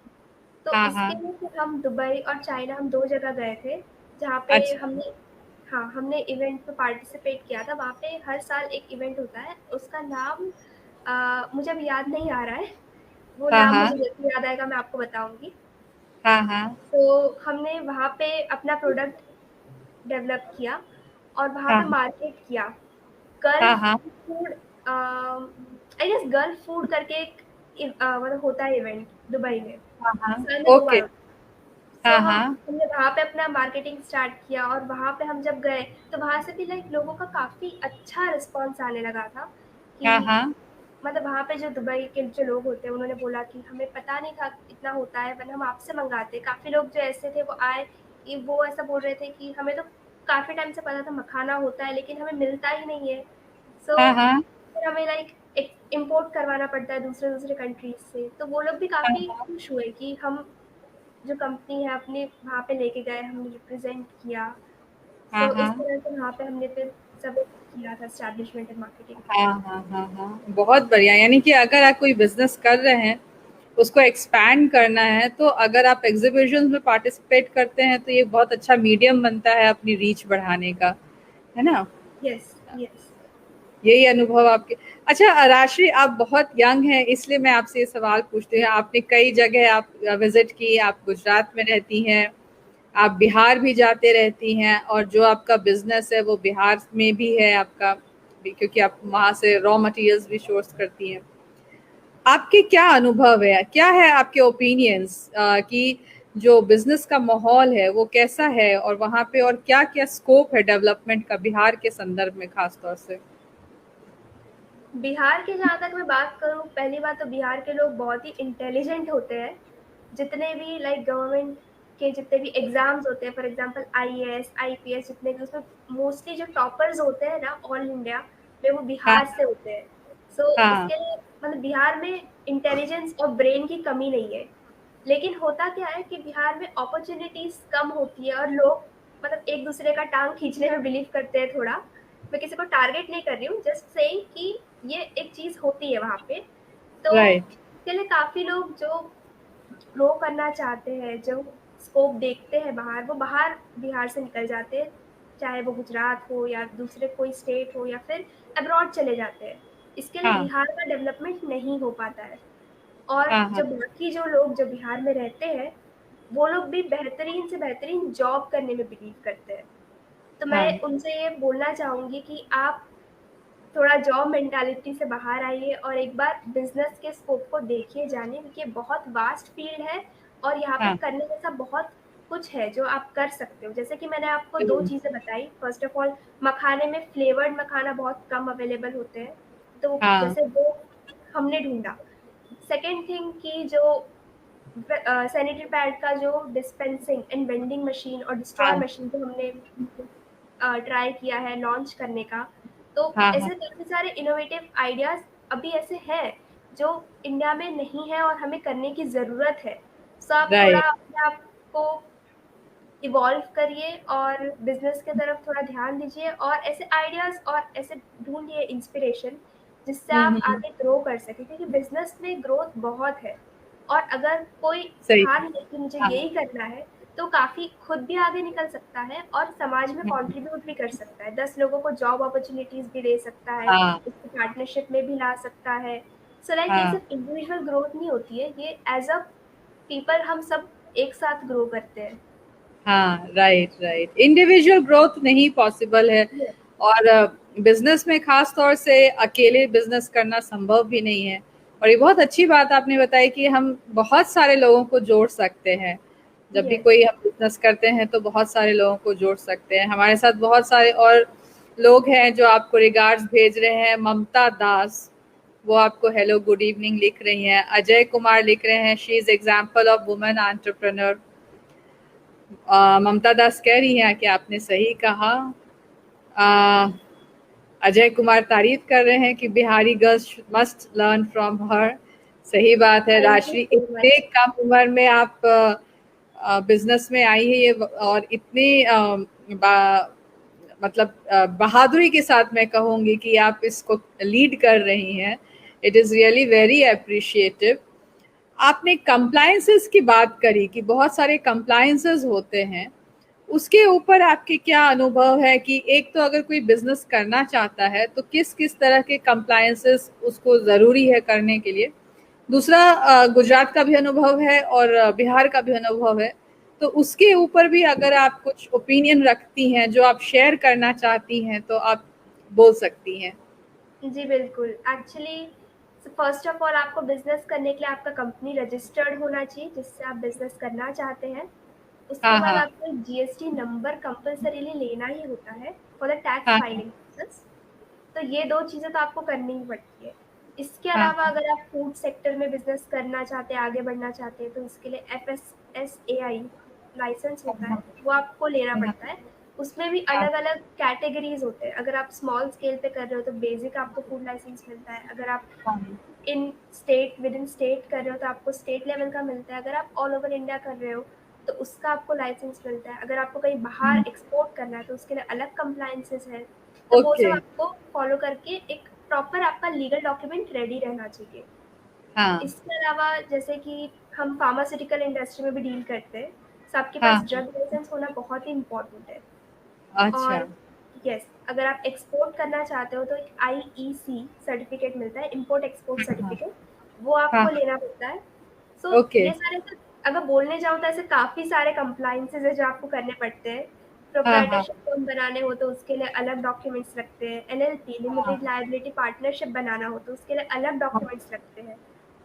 तो हाँ, इसके हाँ। लिए फिर हम दुबई और चाइना, हम 2 जगह गए थे, जहाँ पे अच्छा। हमने, हाँ, हमने इवेंट में पार्टिसिपेट किया था। वहाँ पे हर साल एक इवेंट होता है, उसका नाम मुझे अभी याद नहीं आ रहा है। वो हाँ, नाम हाँ। मुझे जैसे याद आएगा मैं आपको बताऊँगी। हाँ, हाँ। तो हमने वहाँ पे अपना प्रोडक्ट डेवलप किया और वहाँ हाँ, पे हाँ। मार्केट किया। गर्ल हाँ, हाँ। Food, I guess girl food करके एक मतलब होता है इवेंट दुबई में, हाँ, हाँ। साल में 2 ओके। बार होता है। सो हाँ, हम हाँ। हमने वहाँ पे अपना मार्केटिंग स्टार्ट किया, और वहाँ पे हम जब गए, तो वहाँ से भी लाइक लोगों का काफ़ी अच्छा रिस्पॉन्स आने लगा था कि हाँ, हाँ। मतलब वहाँ पे जो दुबई के जो लोग होते हैं, उन्होंने बोला कि हमें पता नहीं था इतना होता है, वरना हम आपसे मंगाते। काफ़ी लोग जो ऐसे थे वो आए कि वो ऐसा बोल रहे थे कि हमें तो काफ़ी टाइम से पता था मखाना होता है, लेकिन हमें मिलता ही नहीं है। सो हाँ हाँ फिर हमें लाइक इम्पोर्ट करवाना पड़ता है दूसरे दूसरे कंट्रीज से। तो वो लोग भी हाँ काफ़ी खुश हुए कि हम जो कंपनी है अपने वहाँ पे लेके गए, हमने रिप्रेजेंट किया। हाँ सो हाँ इस तरह से वहाँ पे हमने फिर सब किया था एस्टैब्लिशमेंट एंड मार्केटिंग। हाँ हाँ हाँ हाँ, बहुत बढ़िया। यानी कि अगर आप कोई बिजनेस कर रहे हैं, उसको एक्सपैंड करना है, तो अगर आप एग्जीबिशंस में पार्टिसिपेट करते हैं तो ये बहुत अच्छा मीडियम बनता है अपनी रीच बढ़ाने का, है ना? Yes, yes. यही अनुभव आपके। अच्छा राशि, आप बहुत यंग हैं, इसलिए मैं आपसे ये सवाल पूछती हूँ। आपने कई जगह आप विजिट की, आप गुजरात में रहती हैं, आप बिहार भी जाते रहती हैं, और जो आपका बिजनेस है वो बिहार में भी है आपका, क्योंकि आप वहाँ से रॉ मटेरियल्स भी सोर्स करती हैं। आपके क्या अनुभव है, क्या है आपके ओपिनियंस कि जो बिजनेस का माहौल है वो कैसा है, और वहाँ पे और क्या क्या स्कोप है डेवलपमेंट का बिहार के संदर्भ में खास तौर से? बिहार की जहाँ तक मैं बात करूँ, पहली बात तो बिहार के लोग बहुत ही इंटेलिजेंट होते हैं। जितने भी लाइक गवर्नमेंट के जितने भी एग्जाम्स होते हैं, फॉर एग्जांपल आईएएस, आईपीएस, जितने भी, उसमें मोस्टली जो टॉपर्स होते हैं ना ऑल इंडिया में, वो बिहार हाँ से होते हैं। सो हाँ इसके लिए मतलब बिहार में इंटेलिजेंस और ब्रेन की कमी नहीं है। लेकिन होता क्या है कि बिहार में अपॉर्चुनिटीज कम होती है और लोग मतलब एक दूसरे का टांग खींचने में बिलीव करते हैं थोड़ा। मैं किसी को टारगेट नहीं कर रही हूँ, जस्ट सेइंग कि ये एक चीज होती है वहां पे। तो राइट। इसके लिए काफी लोग जो ग्रो करना चाहते हैं, जो स्कोप देखते हैं बाहर, वो बाहर बिहार से निकल जाते हैं। चाहे वो गुजरात हो या दूसरे कोई स्टेट हो या फिर अब्रॉड चले जाते हैं। इसके लिए हाँ बिहार का डेवलपमेंट नहीं हो पाता है। और हाँ जो हाँ बाकी जो लोग जो बिहार में रहते हैं, वो लोग भी बेहतरीन से बेहतरीन जॉब करने में बिलीव करते हैं। तो हाँ मैं उनसे ये बोलना चाहूंगी कि आप थोड़ा जॉब मेंटालिटी से बाहर आइए और एक बार बिजनेस के स्कोप को देखिए, जानिए, क्योंकि ये बहुत वास्ट फील्ड है। और यहाँ पे हाँ। करने जैसा बहुत कुछ है जो आप कर सकते हो। जैसे कि मैंने आपको दो हम्म, चीजें बताई। फर्स्ट ऑफ ऑल, मखाने में फ्लेवर्ड मखाना बहुत कम अवेलेबल होते हैं, तो हाँ जैसे वो हमने ढूंढा। सेकेंड थिंग की जो सैनिटरी पैड का जो डिस्पेंसिंग एंड वेंडिंग मशीन और डिस्ट्रॉय हाँ मशीन जो हमने ट्राई किया है लॉन्च करने का। तो हाँ हाँ ऐसे काफ़ी सारे इनोवेटिव आइडियाज़ अभी ऐसे हैं जो इंडिया में नहीं है और हमें करने की ज़रूरत है। सो आप थोड़ा राइट। अपने आप को इवॉल्व करिए और बिजनेस की तरफ थोड़ा ध्यान दीजिए और ऐसे आइडियाज़ और ऐसे ढूंढिए इंस्पिरेशन, जिससे आप हम्म। आगे ग्रो कर सकें, क्योंकि बिजनेस में ग्रोथ बहुत है। और अगर कोई सही। ठान ले कि मुझे हाँ यही करना है, तो काफ़ी खुद भी आगे निकल सकता है और समाज में हम्म, कंट्रीब्यूट भी कर सकता है। 10 लोगों को जॉब अपॉर्चुनिटीज़ भी दे सकता है, हाँ उसको पार्टनरशिप में भी ला सकता है। सो लाइक ये हाँ सिर्फ इंडिविजुअल ग्रोथ नहीं होती है, ये एज अ पीपल हम सब एक साथ ग्रो करते हैं। हाँ। राइट राइट, इंडिविजुअल ग्रोथ नहीं पॉसिबल है, Yes, और बिजनेस में खास तौर से अकेले बिजनेस करना संभव भी नहीं है। और ये बहुत अच्छी बात आपने बताई कि हम बहुत सारे लोगों को जोड़ सकते हैं। जब भी yes, कोई हम बिजनेस करते हैं तो बहुत सारे लोगों को जोड़ सकते हैं। हमारे साथ बहुत सारे और लोग हैं जो आपको रिगार्ड्स भेज रहे हैं। ममता दास, वो आपको हेलो गुड इवनिंग लिख रही हैं। अजय कुमार लिख रहे हैं, she is example of women entrepreneur. Mamata Das कह रही हैं कि आपने सही कहा। अ, अजय कुमार तारीफ कर रहे हैं कि Bihari girls must learn from her. सही बात है थैंक यू राशि, सो इतने मच। कम उम्र में आप बिजनेस में आई है ये, और इतनी मतलब बहादुरी के साथ मैं कहूँगी कि आप इसको लीड कर रही हैं। It is really very appreciative. आपने कंप्लायंसेस की बात करी कि बहुत सारे कंप्लायंसेस होते हैं, उसके ऊपर आपके क्या अनुभव है कि एक तो अगर कोई बिजनेस करना चाहता है तो किस किस तरह के कंप्लायंसेस उसको ज़रूरी है करने के लिए? दूसरा, गुजरात का भी अनुभव है और बिहार का भी अनुभव है, तो उसके ऊपर भी अगर आप कुछ ओपिनियन रखती हैं जो आप शेयर करना चाहती हैं तो आप बोल सकती हैं। जी बिल्कुल। एक्चुअली फर्स्ट ऑफ ऑल आपको बिजनेस करने के लिए आपका कंपनी रजिस्टर्ड होना चाहिए जिससे आप बिजनेस करना चाहते हैं। उसके हाँ बाद हाँ आपको एक जीएसटी नंबर कंपलसरीली लेना ही होता है फॉर द टैक्स हाँ फाइलिंग प्रोसेस। तो ये दो चीज़ें तो आपको करनी ही पड़ती है। इसके हाँ अलावा हाँ अगर आप फूड सेक्टर में बिजनेस करना चाहते हैं, आगे बढ़ना चाहते हैं, तो इसके लिए F S S A I licence होता है, हाँ वो आपको लेना हाँ पड़ता है। उसमें भी हाँ, अलग अलग कैटेगरीज होते हैं। अगर आप स्मॉल स्केल पे कर रहे हो तो बेसिक आपको फूड लाइसेंस मिलता है। अगर आप हाँ, इन स्टेट विद इन स्टेट कर रहे हो तो आपको स्टेट लेवल का मिलता है। अगर आप ऑल ओवर इंडिया कर रहे हो तो उसका आपको लाइसेंस मिलता है। अगर आपको कहीं बाहर एक्सपोर्ट करना है तो उसके लिए अलग कंप्लायंसेस है। तो वो ओके, सब आपको फॉलो करके एक प्रॉपर आपका लीगल डॉक्यूमेंट रेडी रहना चाहिए। हाँ, इसके अलावा जैसे कि हम फार्मास्यूटिकल इंडस्ट्री में भी डील करते हैं, तो आपके हाँ, पास ड्रग लाइसेंस होना बहुत ही इम्पोर्टेंट है। अच्छा, और यस, अगर आप एक्सपोर्ट करना चाहते हो तो एक आईईसी सर्टिफिकेट मिलता है, इंपोर्ट एक्सपोर्ट हाँ, सर्टिफिकेट, वो हाँ, आपको लेना पड़ता है। सो ओके, ये सारे तो अगर बोलने जाऊँ तो ऐसे काफ़ी सारे कंप्लाइंसेस है जो आपको करने पड़ते हैं। हाँ, हाँ, प्रोप्राइटरशिप फॉर्म बनाने हो तो उसके लिए अलग डॉक्यूमेंट्स लगते हैं। एलएलपी लिमिटेड हाँ, लायबिलिटी पार्टनरशिप बनाना हो तो उसके लिए अलग हाँ, डॉक्यूमेंट्स लगते हैं।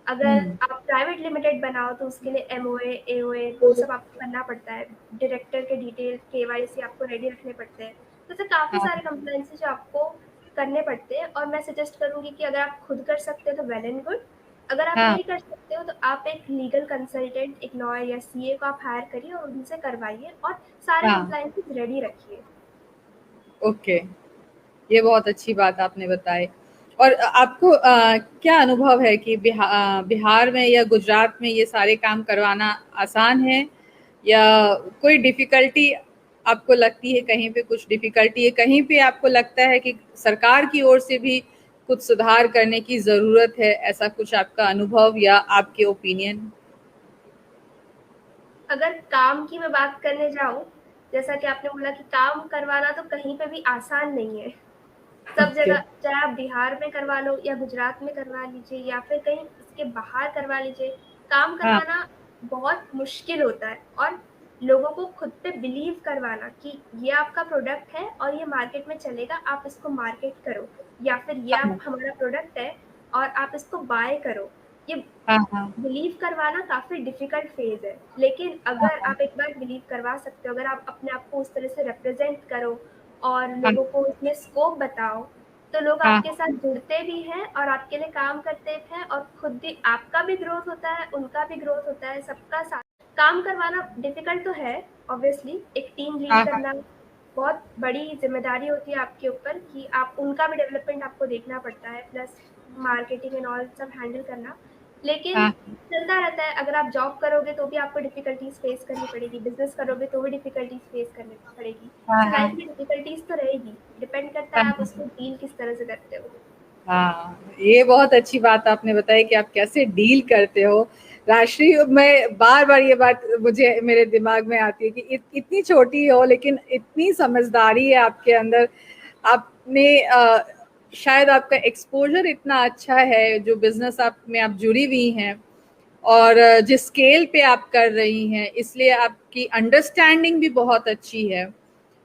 अगर आप प्राइवेट लिमिटेड बनाओ तो उसके लिए एमओए एओए वो सब आपको करना पड़ता है। डायरेक्टर के डिटेल केवाईसी आपको रेडी रखने पड़ते हैं। तो ऐसे काफ़ी हाँ, सारे कंप्लायंसेस जो आपको करने पड़ते हैं। और मैं सजेस्ट करूँगी कि अगर आप खुद कर सकते हो तो वेल एंड गुड। अगर आप हाँ, नहीं कर सकते हो तो आप एक लीगल कंसल्टेंट, एक लॉयर या सीए को आप हायर करिए और उनसे करवाइए और सारे हाँ, कंप्लायंसेस रेडी रखिए। ओके, ये बहुत अच्छी बात आपने बताई। और आपको क्या अनुभव है कि बिहार में या गुजरात में ये सारे काम करवाना आसान है, या कोई डिफिकल्टी आपको लगती है? कहीं पे कुछ डिफिकल्टी है, कहीं पे आपको लगता है कि सरकार की ओर से भी कुछ सुधार करने की जरूरत है? ऐसा कुछ आपका अनुभव या आपके ओपिनियन? अगर काम की मैं बात करने जाऊँ, जैसा कि आपने बोला कि काम करवाना तो कहीं पे भी आसान नहीं है। सब ओके, जगह, चाहे आप बिहार में करवा लो या गुजरात में करवा लीजिए या फिर कहीं इसके बाहर करवा लीजिए, काम हाँ, करवाना बहुत मुश्किल होता है। और लोगों को खुद पे बिलीव करवाना कि ये आपका प्रोडक्ट है और ये मार्केट में चलेगा, आप इसको मार्केट करो, या फिर ये आप हाँ, हमारा प्रोडक्ट है और आप इसको बाय करो, ये हाँ, हाँ, बिलीव करवाना काफ़ी डिफ़िकल्ट फ़ेज़ है। लेकिन हाँ, अगर हाँ, आप एक बार बिलीव करवा सकते हो, अगर आप अपने आप को उस तरह से रिप्रेज़ेंट करो और हाँ, लोगों को उसमें स्कोप बताओ, तो लोग हाँ, आपके साथ जुड़ते भी हैं और आपके लिए काम करते हैं और खुद भी आपका भी ग्रोथ होता है, उनका भी ग्रोथ होता है, सबका साथ काम करवाना डिफ़िकल्ट तो है ऑब्वियसली। एक टीम लीड हाँ, हाँ, करना बहुत बड़ी ज़िम्मेदारी होती है आपके ऊपर कि आप उनका भी डेवलपमेंट आपको देखना पड़ता है, प्लस मार्केटिंग एंड ऑल सब हैंडल करना। लेकिन हाँ, चलता रहता है। अगर आप जॉब करोगे तो भी आपको डिफ़िकल्टीज़ फ़ेस करनी पड़ेगी, बिज़नेस करोगे तो भी डिफ़िकल्टीज़ फ़ेस करनी पड़ेगी। हाँ, सो हाँ, लाइफ़ में डिफ़िकल्टीज़ तो रहेगी, डिपेंड करता है आप हाँ, उसको डील किस तरह से करते हो। हाँ, ये बहुत अच्छी बात आपने बताई कि आप कैसे डील करते हो। राष्ट्रीय में बार-बार ये बात मुझे मेरे दिमाग में आती है कि इतनी छोटी हो लेकिन इतनी समझदारी है आपके अंदर। आपने शायद आपका एक्सपोज़र इतना अच्छा है, जो बिज़नेस आप में आप जुड़ी हुई हैं, और जिस स्केल पे आप कर रही हैं, इसलिए आपकी अंडरस्टैंडिंग भी बहुत अच्छी है।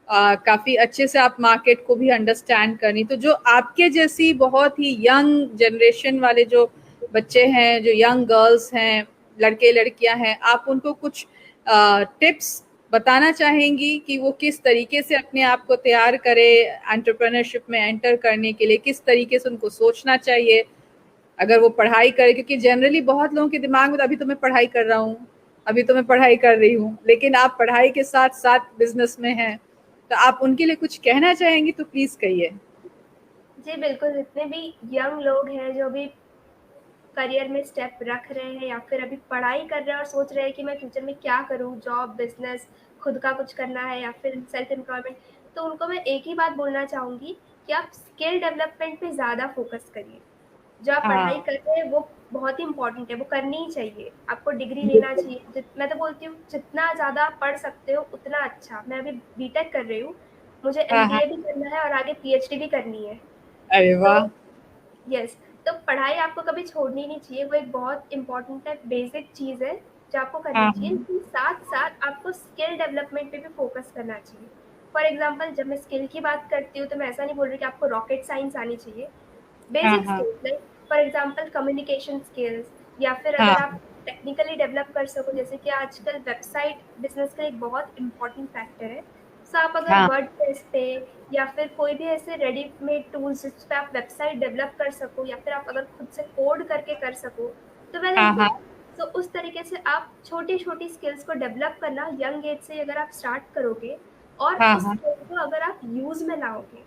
काफ़ी अच्छे से आप मार्केट को भी अंडरस्टैंड करनी। तो जो आपके जैसी बहुत ही यंग जनरेशन वाले जो बच्चे हैं, जो यंग गर्ल्स हैं, लड़के लड़कियां हैं, आप उनको कुछ टिप्स बताना चाहेंगी कि वो किस तरीके से अपने आप को तैयार करे एंटरप्रेन्योरशिप में एंटर करने के लिए? किस तरीके से उनको सोचना चाहिए अगर वो पढ़ाई करे? क्योंकि जनरली बहुत लोगों के दिमाग में तो अभी तो मैं पढ़ाई कर रहा हूँ, अभी तो मैं पढ़ाई कर रही हूँ, लेकिन आप पढ़ाई के साथ साथ बिजनेस में हैं, तो आप उनके लिए कुछ कहना चाहेंगी तो प्लीज कहिए। जी बिल्कुल, जितने भी यंग लोग हैं जो भी करियर में स्टेप रख रहे हैं या फिर अभी पढ़ाई कर रहे हैं और सोच रहे हैं कि मैं फ्यूचर में क्या करूँ, जॉब, बिजनेस, खुद का कुछ करना है या फिर सेल्फ एम्प्लॉयमेंट, तो उनको मैं एक ही बात बोलना चाहूँगी कि आप स्किल डेवलपमेंट पे ज़्यादा फोकस करिए। जो आप पढ़ाई हाँ, कर रहे हैं वो बहुत ही इंपॉर्टेंट है, वो करनी ही चाहिए, आपको डिग्री लेना बिल्कुल। चाहिए। मैं तो बोलती हूँ जितना ज़्यादा आप पढ़ सकते हो उतना अच्छा। मैं अभी बीटेक कर रही हूँ, मुझे हाँ, हाँ, एमबीए भी करना है और आगे पीएचडी भी करनी है। अरे तो वाह। यस, तो पढ़ाई आपको कभी छोड़नी नहीं चाहिए, वो एक बहुत इम्पोर्टेंट है, बेसिक चीज़ है जो आपको करनी हाँ, चाहिए। लेकिन साथ-साथ आपको स्किल डेवलपमेंट पे भी फ़ोकस करना चाहिए। फॉर एग्ज़ाम्पल जब मैं स्किल की बात करती हूँ तो मैं ऐसा नहीं बोल रही कि आपको रॉकेट साइंस आनी चाहिए। हाँ, बेसिक हाँ, skills like for example communication skills, या फिर हाँ, अगर आप टेक्निकली डेवलप कर सको, जैसे कि आजकल वेबसाइट बिज़नेस का एक बहुत इम्पोर्टेंट फैक्टर है। सो आप अगर हाँ, वर्डप्रेस पे या फिर कोई भी ऐसे रेडीमेड टूल्स जिस पे आप वेबसाइट डेवलप कर सको या फिर आप अगर खुद से कोड करके कर सको, तो वेल हाँ, एंड हाँ, गुड। तो उस तरीके से आप छोटी-छोटी स्किल्स को डेवलप करना यंग एज से अगर आप स्टार्ट करोगे, और हाँ उस हाँ कोड को अगर आप यूज़ में लाओगे,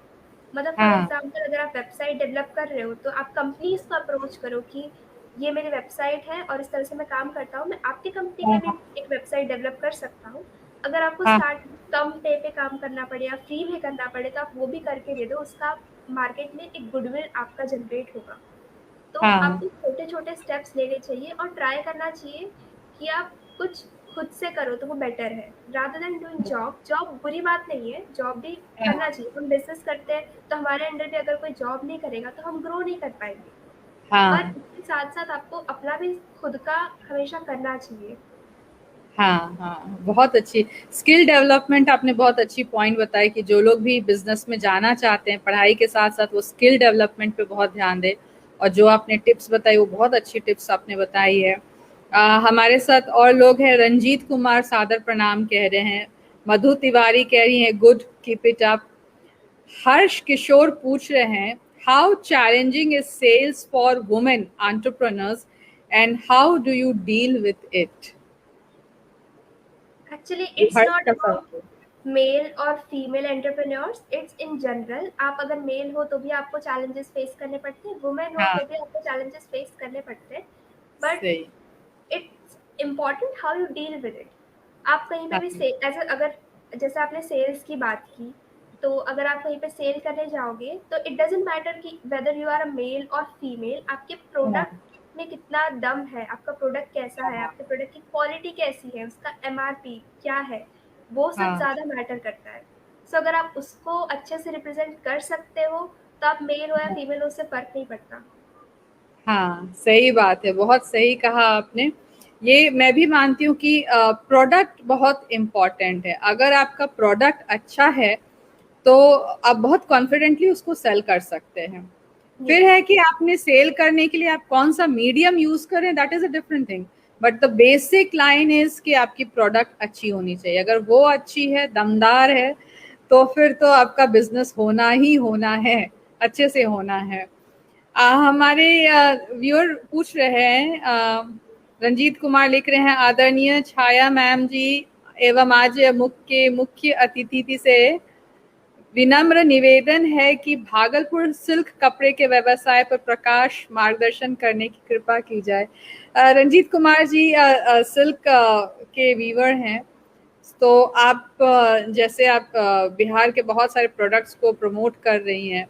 मतलब फॉर हाँ एग्जांपल अगर आप वेबसाइट डेवलप कर रहे हो तो आप कंपनीज को अप्रोच करो कि ये मेरी वेबसाइट है और इस तरह से मैं काम करता हूँ, मैं आपकी कंपनी के हाँ लिए हाँ एक वेबसाइट डेवलप कर सकता हूँ। अगर आपको हाँ स्टार्ट कम पे पे काम करना पड़े या फ्री में करना पड़े तो आप वो भी करके दे दो, उसका मार्केट में एक गुडविल आपका जनरेट होगा। तो हाँ आपको छोटे-छोटे स्टेप्स लेने चाहिए और ट्राई करना चाहिए कि आप कुछ खुद से करो तो वो बेटर है, rather than doing job. Job बुरी बात नहीं है, जॉब भी करना हाँ चाहिए। हम बिज़नेस करते हैं, तो हमारे अंडर भी अगर कोई जॉब नहीं करेगा, तो हम ग्रो नहीं कर पाएँगे। पर हाँ इसके साथ-साथ आपको अपना भी खुद का हमेशा करना चाहिए। हाँ हाँ, बहुत अच्छी स्किल डेवलपमेंट आपने बहुत अच्छी पॉइंट बताई कि जो लोग भी बिजनेस में जाना चाहते हैं पढ़ाई के साथ साथ वो स्किल डेवलपमेंट पे बहुत ध्यान दें। और जो आपने टिप्स बताई वो बहुत अच्छी टिप्स आपने बताई है। हमारे साथ और लोग हैं, रंजीत कुमार सादर प्रणाम कह रहे हैं, मधु तिवारी कह रही हैं good keep it up, Harsh Kishore पूछ रहे हैं how challenging is sales for women entrepreneurs and how do you deal with it. Actually ये इट्स हर्ष नॉट का अबाउट सवाल है। मेल और female entrepreneurs, it's in general. आप अगर मेल हो तो भी आपको चैलेंजेस फेस करने पड़ते हैं, वुमेन हो हाँ तो भी आपको चैलेंजेस फेस करने पड़ते हैं। बट सही। It's important how you deal with it. आप कहीं पे हाँ भी से एज अगर जैसे आपने सेल्स की बात की, तो अगर आप कहीं पे सेल करने जाओगे तो इट डजेंट मैटर कि whether you are a male और फीमेल, आपके हाँ प्रोडक्ट में कितना दम है, आपका प्रोडक्ट कैसा है, हाँ आपके प्रोडक्ट की क्वालिटी कैसी है, उसका एमआरपी क्या है, वो सब हाँ ज़्यादा मैटर करता है। सो अगर आप उसको अच्छे से रिप्रेजेंट कर सकते हो तो आप मेल हो या फीमेल हो, उससे फ़र्क नहीं पड़ता। हाँ, सही बात है, बहुत सही कहा आपने। ये मैं भी मानती हूँ कि प्रोडक्ट बहुत इम्पोर्टेंट है। अगर आपका प्रोडक्ट अच्छा है तो आप बहुत कॉन्फिडेंटली उसको सेल कर सकते हैं। फिर यस। है कि आपने सेल करने के लिए आप कौन सा मीडियम यूज करें, that is a different thing. But the basic line is कि आपकी प्रोडक्ट अच्छी होनी चाहिए। अगर वो अच्छी है, दमदार है, तो फिर तो आपका बिजनेस होना ही होना है, अच्छे से होना है। हमारे व्यूअर पूछ रहे हैं, रंजीत कुमार लिख रहे हैं आदरणीय छाया मैम जी एवं आज मुख्य मुख्य अतिथि से विनम्र निवेदन है कि भागलपुर सिल्क कपड़े के व्यवसाय पर प्रकाश मार्गदर्शन करने की कृपा की जाए। रंजीत कुमार जी सिल्क के वीवर हैं, तो आप जैसे आप बिहार के बहुत सारे प्रोडक्ट्स को प्रमोट कर रही हैं,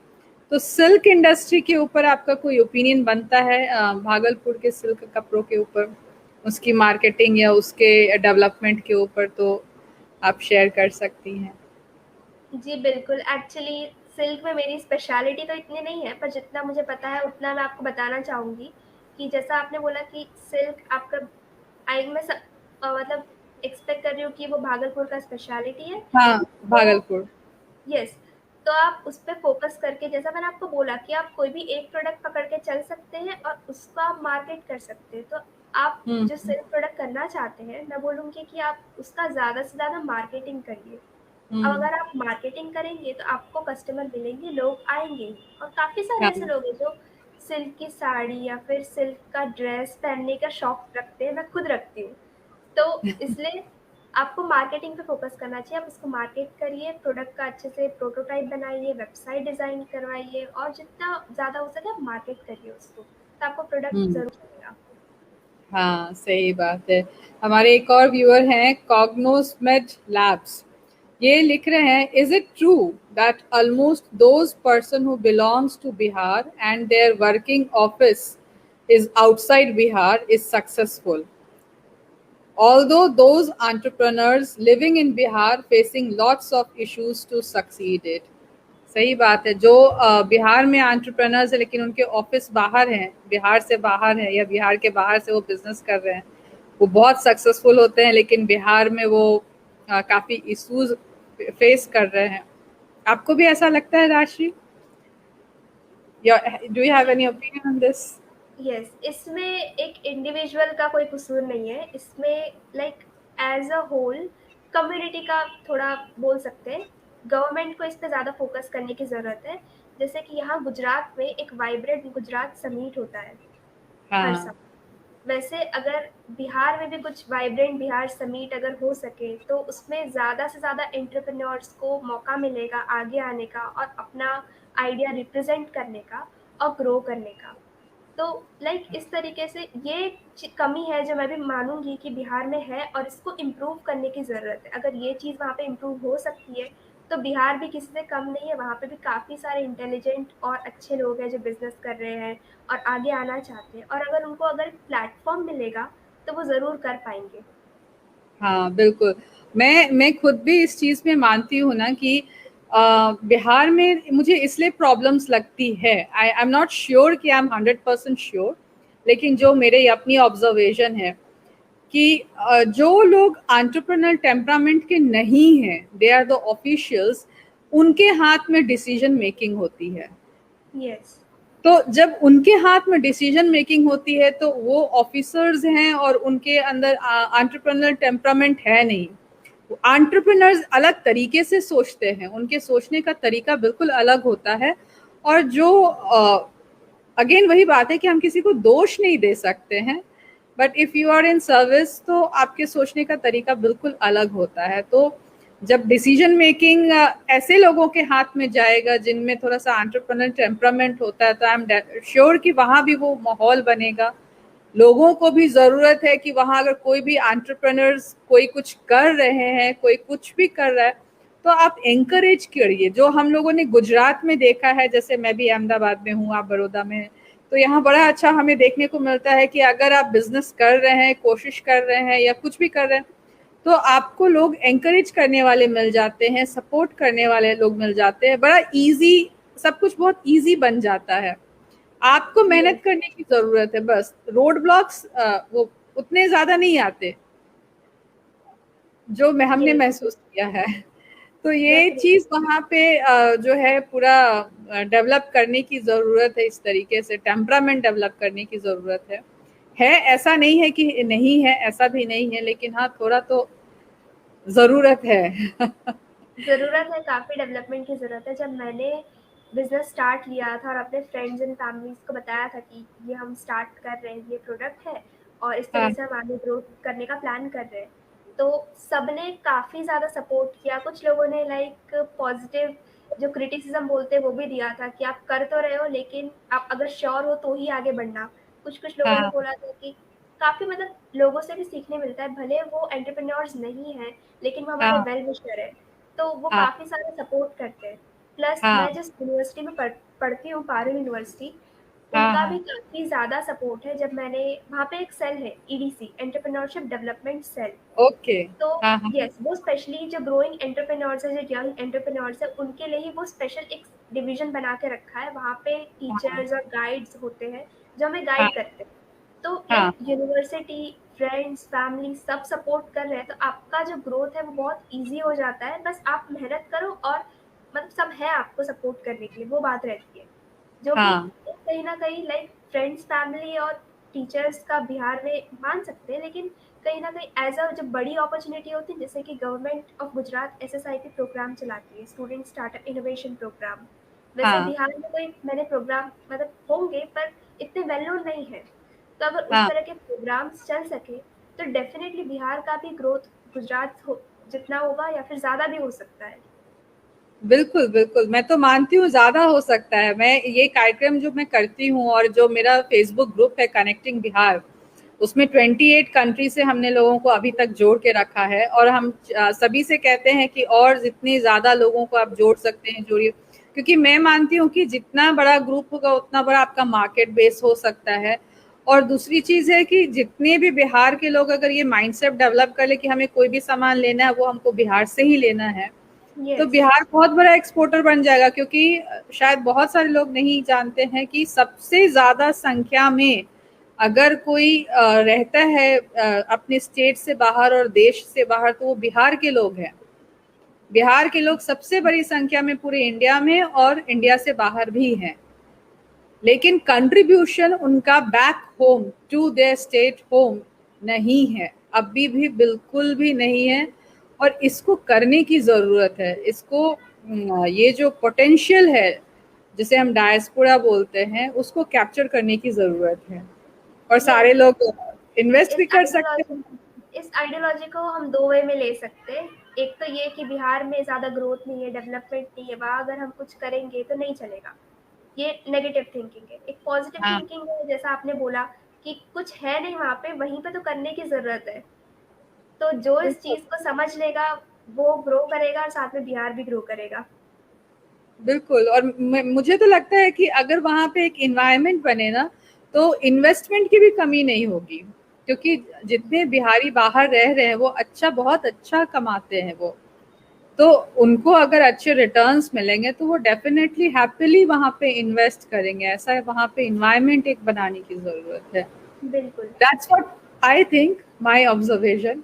तो सिल्क इंडस्ट्री के ऊपर आपका कोई ओपिनियन बनता है भागलपुर के सिल्क कपड़ों के ऊपर, उसकी मार्केटिंग या उसके डेवलपमेंट के ऊपर, तो आप शेयर कर सकती हैं। जी, बिल्कुल। एक्चुअली सिल्क में मेरी स्पेशलिटी तो इतनी नहीं है, पर जितना मुझे पता है उतना मैं आपको बताना चाहूँगी कि जैसा आपने बोला कि सिल्क आपका मतलब एक्सपेक्ट कर रही हूँ कि वो भागलपुर का स्पेशलिटी है। हाँ, तो भागलपुर। यस, तो आप उस पे फ़ोकस करके जैसा मैंने आपको बोला कि आप कोई भी एक प्रोडक्ट पकड़ के चल सकते हैं और उसको आप मार्केट कर सकते हैं। तो आप हुँ, जो सेल प्रोडक्ट करना चाहते हैं, मैं बोलूँगी कि आप उसका ज़्यादा से ज़्यादा मार्केटिंग करिए। अब हुँ, अगर आप मार्केटिंग करेंगे तो आपको कस्टमर मिलेंगे, लोग आएँगे ही। और काफ़ी सारे ऐसे हाँ, लोग हैं जो सिल्क की साड़ी या फिर सिल्क का ड्रेस पहनने का शौक रखते हैं, मैं खुद रखती हूँ। तो इसलिए आपको मार्केटिंग पे फ़ोकस करना चाहिए। आप उसको मार्केट करिए, प्रोडक्ट का अच्छे से प्रोटोटाइप बनाइए, वेबसाइट डिज़ाइन करवाइए और जितना ज़्यादा हो सके आप मार्केट करिए उसको, तो आपको प्रोडक्ट हुँ, ज़रूर मिलेगा। हाँ, सही बात है। हमारे एक और व्यूअर हैं कॉग्नोसमेड लैब्स, ये लिख रहे हैं is it true that almost those person who belongs to Bihar and their working office is outside Bihar is successful. Although those entrepreneurs living in Bihar facing lots of issues to succeed it. सही बात है, जो बिहार में entrepreneurs है लेकिन उनके office बाहर हैं, बिहार से बाहर है या बिहार के बाहर से वो बिजनेस कर रहे हैं, वो बहुत सक्सेसफुल होते हैं, लेकिन बिहार में वो काफी इश्यूज फेस कर रहे हैं। आपको भी ऐसा लगता है राशि, या do you have any opinion on this? Yes, इसमें एक इंडिविजुअल का कोई कसूर नहीं है, इसमें like as a whole community का थोड़ा बोल सकते हैं। गवर्नमेंट को इस पे ज़्यादा फोकस करने की ज़रूरत है। जैसे कि यहाँ गुजरात में एक वाइब्रेंट गुजरात समिट होता है हर हाँ साल। वैसे अगर बिहार में भी कुछ वाइब्रेंट बिहार समिट अगर हो सके तो उसमें ज़्यादा से ज़्यादा एंटरप्रेन्योर्स को मौका मिलेगा आगे आने का और अपना आइडिया रिप्रेजेंट करने का और ग्रो करने का। तो लाइक इस तरीके से ये कमी है जो मैं भी मानूंगी कि बिहार में है और इसको इम्प्रूव करने की ज़रूरत है। अगर ये चीज़ वहाँ पे इम्प्रूव हो सकती है तो बिहार भी किसी से कम नहीं है। वहाँ पे भी काफ़ी सारे इंटेलिजेंट और अच्छे लोग हैं जो बिजनेस कर रहे हैं और आगे आना चाहते हैं, और अगर उनको अगर प्लेटफॉर्म मिलेगा तो वो ज़रूर कर पाएंगे। हाँ बिल्कुल, मैं खुद भी इस चीज में मानती हूँ ना कि बिहार में मुझे इसलिए प्रॉब्लम्स लगती है, आई एम नॉट श्योर कि आई एम 100% श्योर, लेकिन जो मेरे अपनी ऑब्जर्वेशन है कि जो लोग एंटरप्रेन्योर टेम्परामेंट के नहीं हैं, दे आर द ऑफिशियल्स, उनके हाथ में डिसीजन मेकिंग होती है। यस। तो जब उनके हाथ में डिसीजन मेकिंग होती है तो वो ऑफिसर्स हैं और उनके अंदर एंटरप्रेन्योर टेम्परामेंट है नहीं। एंटरप्रेन्योर्स अलग तरीके से सोचते हैं, उनके सोचने का तरीका बिल्कुल अलग होता है। और जो अगेन वही बात है कि हम किसी को दोष नहीं दे सकते हैं, but if you are in service तो आपके सोचने का तरीका बिल्कुल अलग होता है। तो जब डिसीजन मेकिंग ऐसे लोगों के हाथ में जाएगा जिनमें थोड़ा सा एंटरप्रेन्योर टेम्परामेंट होता है, तो आई एम श्योर कि वहां भी वो माहौल बनेगा। लोगों को भी जरूरत है कि वहां अगर कोई भी एंटरप्रेन्योर्स कोई कुछ कर रहे हैं, कोई कुछ भी कर रहा है, तो आप एंकरेज करिए। जो हम लोगों ने गुजरात में देखा है, जैसे मैं भी अहमदाबाद में हूँ, आप बड़ौदा में हैं, तो यहाँ बड़ा अच्छा हमें देखने को मिलता है कि अगर आप बिजनेस कर रहे हैं, कोशिश कर रहे हैं या कुछ भी कर रहे हैं, तो आपको लोग एंकरेज करने वाले मिल जाते हैं, सपोर्ट करने वाले लोग मिल जाते हैं। बड़ा इजी, सब कुछ बहुत इजी बन जाता है। आपको मेहनत करने की जरूरत है, बस रोड ब्लॉक्स वो उतने ज्यादा नहीं आते जो हमने यस। महसूस किया है। तो ये डेफिनेटली। चीज वहां पे जो है पूरा डेवलप करने की जरूरत है, इस तरीके से टेम्परामेंट डेवलप करने की जरूरत है। ऐसा नहीं है कि नहीं है, ऐसा भी नहीं है, लेकिन हाँ थोड़ा तो जरूरत है। ज़रूरत है, काफ़ी डेवलपमेंट की ज़रूरत है। जब मैंने बिज़नेस स्टार्ट किया था और अपने फ्रेंड्स एंड फैमिलीज़ को बताया था कि ये हम स्टार्ट कर रहे हैं, ये प्रोडक्ट है और इस तरह हाँ से हम आगे ग्रो करने का प्लान कर रहे हैं, तो सबने काफ़ी ज़्यादा सपोर्ट किया। कुछ लोगों ने लाइक पॉजिटिव जो क्रिटिसिज्म बोलते हैं वो भी दिया था कि आप कर तो रहे हो लेकिन आप अगर श्योर हो तो ही आगे बढ़ना। कुछ लोगों ने हाँ बोला था कि काफ़ी मतलब लोगों से भी सीखने मिलता है, भले वो एंटरप्रेन्योर्स नहीं हैं लेकिन वो हमारे हाँ वेल विशर है, तो वो हाँ काफ़ी सारा सपोर्ट करते हैं। प्लस हाँ मैं जिस यूनिवर्सिटी में पढ़ती हूँ, पारुल यूनिवर्सिटी, हाँ उनका भी हाँ काफ़ी ज़्यादा सपोर्ट है। जब मैंने वहाँ पे एक सेल है EDC, entrepreneurship development cell, okay. तो हाँ हाँ यस वो स्पेशली जो ग्रोइंग एंटरप्रेन्योर्स है, जो यंग एंटरप्रेन्योर्स है, उनके लिए ही वो स्पेशल एक डिवीजन बना के रखा है। वहाँ पे हाँ टीचर्स और गाइड्स होते हैं जो हमें हाँ गाइड करते हैं। तो हाँ लाइक यूनिवर्सिटी, फ्रेंड्स, फैमिली सब सपोर्ट कर रहे हैं, तो आपका जो ग्रोथ है वो बहुत ईज़ी हो जाता है। बस आप मेहनत करो और मतलब सब है आपको सपोर्ट करने के लिए, वो बात रहती है। जो कि हाँ कहीं न कहीं लाइक फ्रेंड्स, फैमिली और टीचर्स का बिहार में मान सकते हैं, लेकिन कहीं न कहीं एज़ अ जब बड़ी अपॉर्च्युनिटी होती है, जैसे कि government of Gujarat SSIP programme चलाती है, स्टूडेंट स्टार्टअप इनोवेशन प्रोग्राम। वैसे हाँ बिहार में कोई मैंने प्रोग्राम मतलब होंगे पर इतने वेल नोन नहीं है। तो अगर उस हाँ तरह के प्रोग्राम्स चल सके तो डेफिनिटली बिहार का भी ग्रोथ गुजरात जितना होगा या फिर ज़्यादा भी हो सकता है। बिल्कुल बिल्कुल, मैं तो मानती हूँ ज्यादा हो सकता है। मैं ये कार्यक्रम जो मैं करती हूँ और जो मेरा फेसबुक ग्रुप है कनेक्टिंग बिहार, उसमें 28 कंट्री से हमने लोगों को अभी तक जोड़ के रखा है। और हम सभी से कहते हैं कि और जितने ज्यादा लोगों को आप जोड़ सकते हैं जोड़िए, क्योंकि मैं मानती हूँ कि जितना बड़ा ग्रुप होगा उतना बड़ा आपका मार्केट बेस हो सकता है। और दूसरी चीज है कि जितने भी बिहार के लोग अगर ये माइंडसेट डेवलप कर ले कि हमें कोई भी सामान लेना है वो हमको बिहार से ही लेना है, तो यस। बिहार बहुत बड़ा एक्सपोर्टर बन जाएगा। क्योंकि शायद बहुत सारे लोग नहीं जानते हैं कि सबसे ज्यादा संख्या में अगर कोई रहता है अपने स्टेट से बाहर और देश से बाहर, तो वो बिहार के लोग हैं। बिहार के लोग सबसे बड़ी संख्या में पूरे इंडिया में और इंडिया से बाहर भी हैं, लेकिन कंट्रीब्यूशन उनका back home to their state home नहीं है, अभी भी बिल्कुल भी नहीं है। और इसको करने की जरूरत है। इसको ये जो पोटेंशियल है जिसे हम डायस्पोरा बोलते हैं, उसको कैप्चर करने की जरूरत है। और सारे यस। लोग इन्वेस्ट भी इस कर सकते हैं। इस आइडियोलॉजी को हम दो वे में ले सकते हैं। एक तो ये कि बिहार में ज़्यादा ग्रोथ नहीं है, डेवलपमेंट नहीं है, वहाँ अगर हम कुछ करेंगे तो नहीं चलेगा, ये नेगेटिव थिंकिंग है। एक पॉजिटिव हाँ थिंकिंग है, जैसा आपने बोला कि कुछ है नहीं वहाँ पे, वहीं पे तो करने की ज़रूरत है। तो जो इस बिल्कुल चीज़ को समझ लेगा वो ग्रो करेगा और साथ में बिहार भी ग्रो करेगा। बिल्कुल। और मुझे तो लगता है कि अगर वहाँ पे एक इन्वायरमेंट बने ना, तो इन्वेस्टमेंट की भी कमी नहीं होगी, क्योंकि जितने बिहारी बाहर रह रहे हैं वो अच्छा, बहुत अच्छा कमाते हैं वो, तो उनको अगर अच्छे रिटर्न्स मिलेंगे तो वो डेफिनेटली हैप्पीली वहाँ पे इन्वेस्ट करेंगे। ऐसा है, वहाँ पे इन्वायरमेंट एक बनाने की जरूरत है। बिल्कुल। That's what I think, my observation,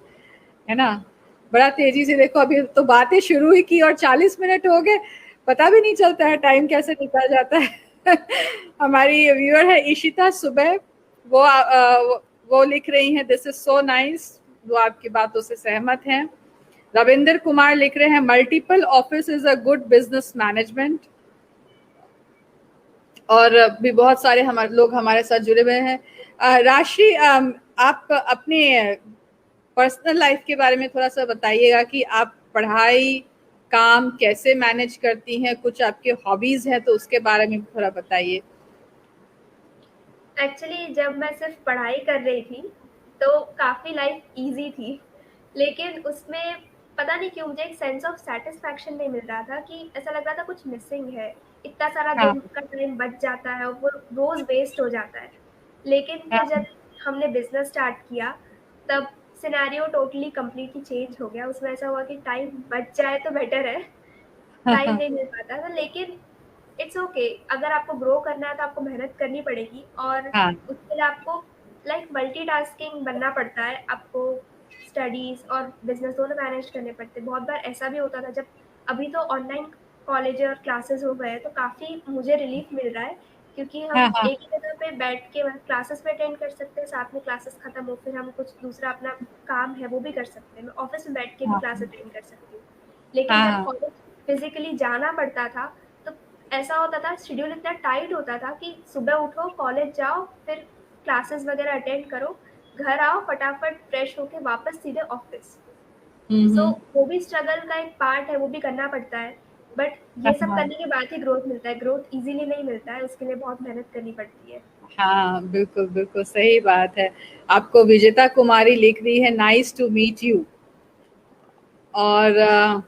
है ना। बड़ा तेजी से देखो, अभी तो बातें शुरू ही की और 40 मिनट हो गए, पता भी नहीं चलता है टाइम कैसे निकल जाता है। हमारी व्यूअर है इशिता सुबह, वो लिख रही हैं दिस इज सो नाइस, वो आपकी बातों से सहमत हैं। रविंदर कुमार लिख रहे हैं multiple office is a good business management. और भी बहुत सारे हमारे लोग हमारे साथ जुड़े हुए हैं। राशि, आप अपने पर्सनल लाइफ के बारे में थोड़ा सा बताइएगा कि आप पढ़ाई काम कैसे मैनेज करती हैं, कुछ आपके हॉबीज हैं तो उसके बारे में थोड़ा बताइए। एक्चुअली जब मैं सिर्फ पढ़ाई कर रही थी तो काफ़ी लाइफ इजी थी, लेकिन उसमें पता नहीं क्यों मुझे एक सेंस ऑफ सेटिस्फैक्शन नहीं मिल रहा था, कि ऐसा लग रहा था कुछ मिसिंग है। इतना सारा हाँ दिन का टाइम बच जाता है और वो रोज़ वेस्ट हो जाता है। लेकिन फिर हाँ जब हमने बिजनेस स्टार्ट किया तब सिनेरियो टोटली कम्प्लीटली चेंज हो गया। उसमें ऐसा हुआ कि टाइम बच जाए तो बेटर है, हाँ टाइम हाँ नहीं मिल पाता था। लेकिन इट्स ओके, अगर आपको ग्रो करना है तो आपको मेहनत करनी पड़ेगी, और हाँ उसके लिए आपको लाइक मल्टीटास्किंग बनना पड़ता है। आपको स्टडीज और बिजनेस दोनों मैनेज करने पड़ते हैं। बहुत बार ऐसा भी होता था जब, अभी तो ऑनलाइन कॉलेज और क्लासेस हो गए हैं तो काफ़ी मुझे रिलीफ मिल रहा है, क्योंकि हम हाँ हाँ एक ही जगह पे बैठ के क्लासेस भी अटेंड कर सकते हैं, साथ में क्लासेस खत्म हो फिर हम कुछ दूसरा अपना काम है वो भी कर सकते हैं। मैं ऑफिस में बैठ के भी हाँ क्लास अटेंड कर सकती हूँ। लेकिन हाँ जब हाँ कॉलेज फिजिकली जाना पड़ता था तो ऐसा होता था, शेड्यूल इतना टाइट होता था कि सुबह उठो, कॉलेज जाओ, फिर क्लासेस वगैरह अटेंड करो, घर आओ, फटाफट फ्रेश होके वापस सीधे ऑफिस। सो हम्म। वो भी स्ट्रगल का एक पार्ट है, वो भी करना पड़ता है। बट ये सब हाँ करने के बाद ही ग्रोथ मिलता है। ग्रोथ इजीली नहीं मिलता है, उसके लिए बहुत मेहनत करनी पड़ती है। हाँ बिल्कुल बिल्कुल सही बात है। आपको विजेता कुमारी लिख रही है नाइस टू मीट यू। और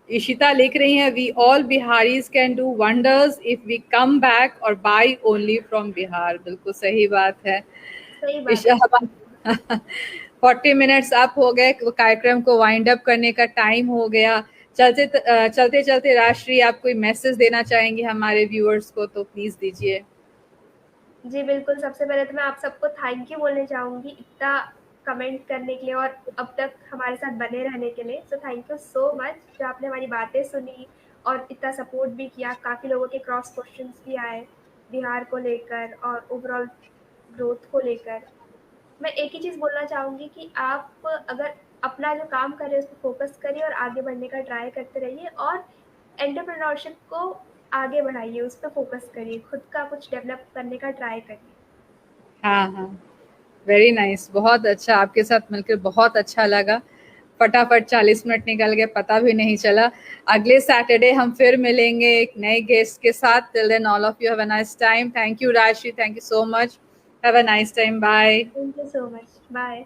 इशिता लिख रही हैं we all Biharis can do wonders if we come back और बाई ओनली फ्रॉम बिहार। बिल्कुल सही बात है। सही बात है। 40 मिनट्स अप हो गए, कार्यक्रम को वाइंड अप करने का टाइम हो गया। चलते चलते राष्ट्रीय आप कोई मैसेज देना चाहेंगे हमारे व्यूअर्स को तो प्लीज दीजिए। जी बिल्कुल, सबसे पहले तो मैं आप सबको थैंक यू बोलना चाहूँगी इतना कमेंट करने के लिए और अब तक हमारे साथ बने रहने के लिए। So thank you so much, जो आपने हमारी बातें सुनी और इतना सपोर्ट भी किया। काफ़ी लोगों के क्रॉस क्वेश्चंस भी आए बिहार को लेकर और ओवरऑल ग्रोथ को लेकर। मैं एक ही चीज़ बोलना चाहूँगी कि आप अगर अपना जो काम कर रहे हैं उस पे फ़ोकस करिए और आगे बढ़ने का ट्राई करते रहिए, और एंटरप्रेन्योरशिप को आगे बढ़ाइए, उस पे फ़ोकस करिए, खुद का कुछ डेवलप करने का ट्राई करिए। हाँ हाँ, वेरी नाइस, बहुत अच्छा, आपके साथ मिलकर बहुत अच्छा लगा। फटाफट 40 मिनट निकल गए, पता भी नहीं चला। अगले सैटरडे हम फिर मिलेंगे एक नए गेस्ट के साथ। Till then all of you have a nice time. Thank you Rashi, thank you so much. Have a nice time, bye. Thank you so much, bye.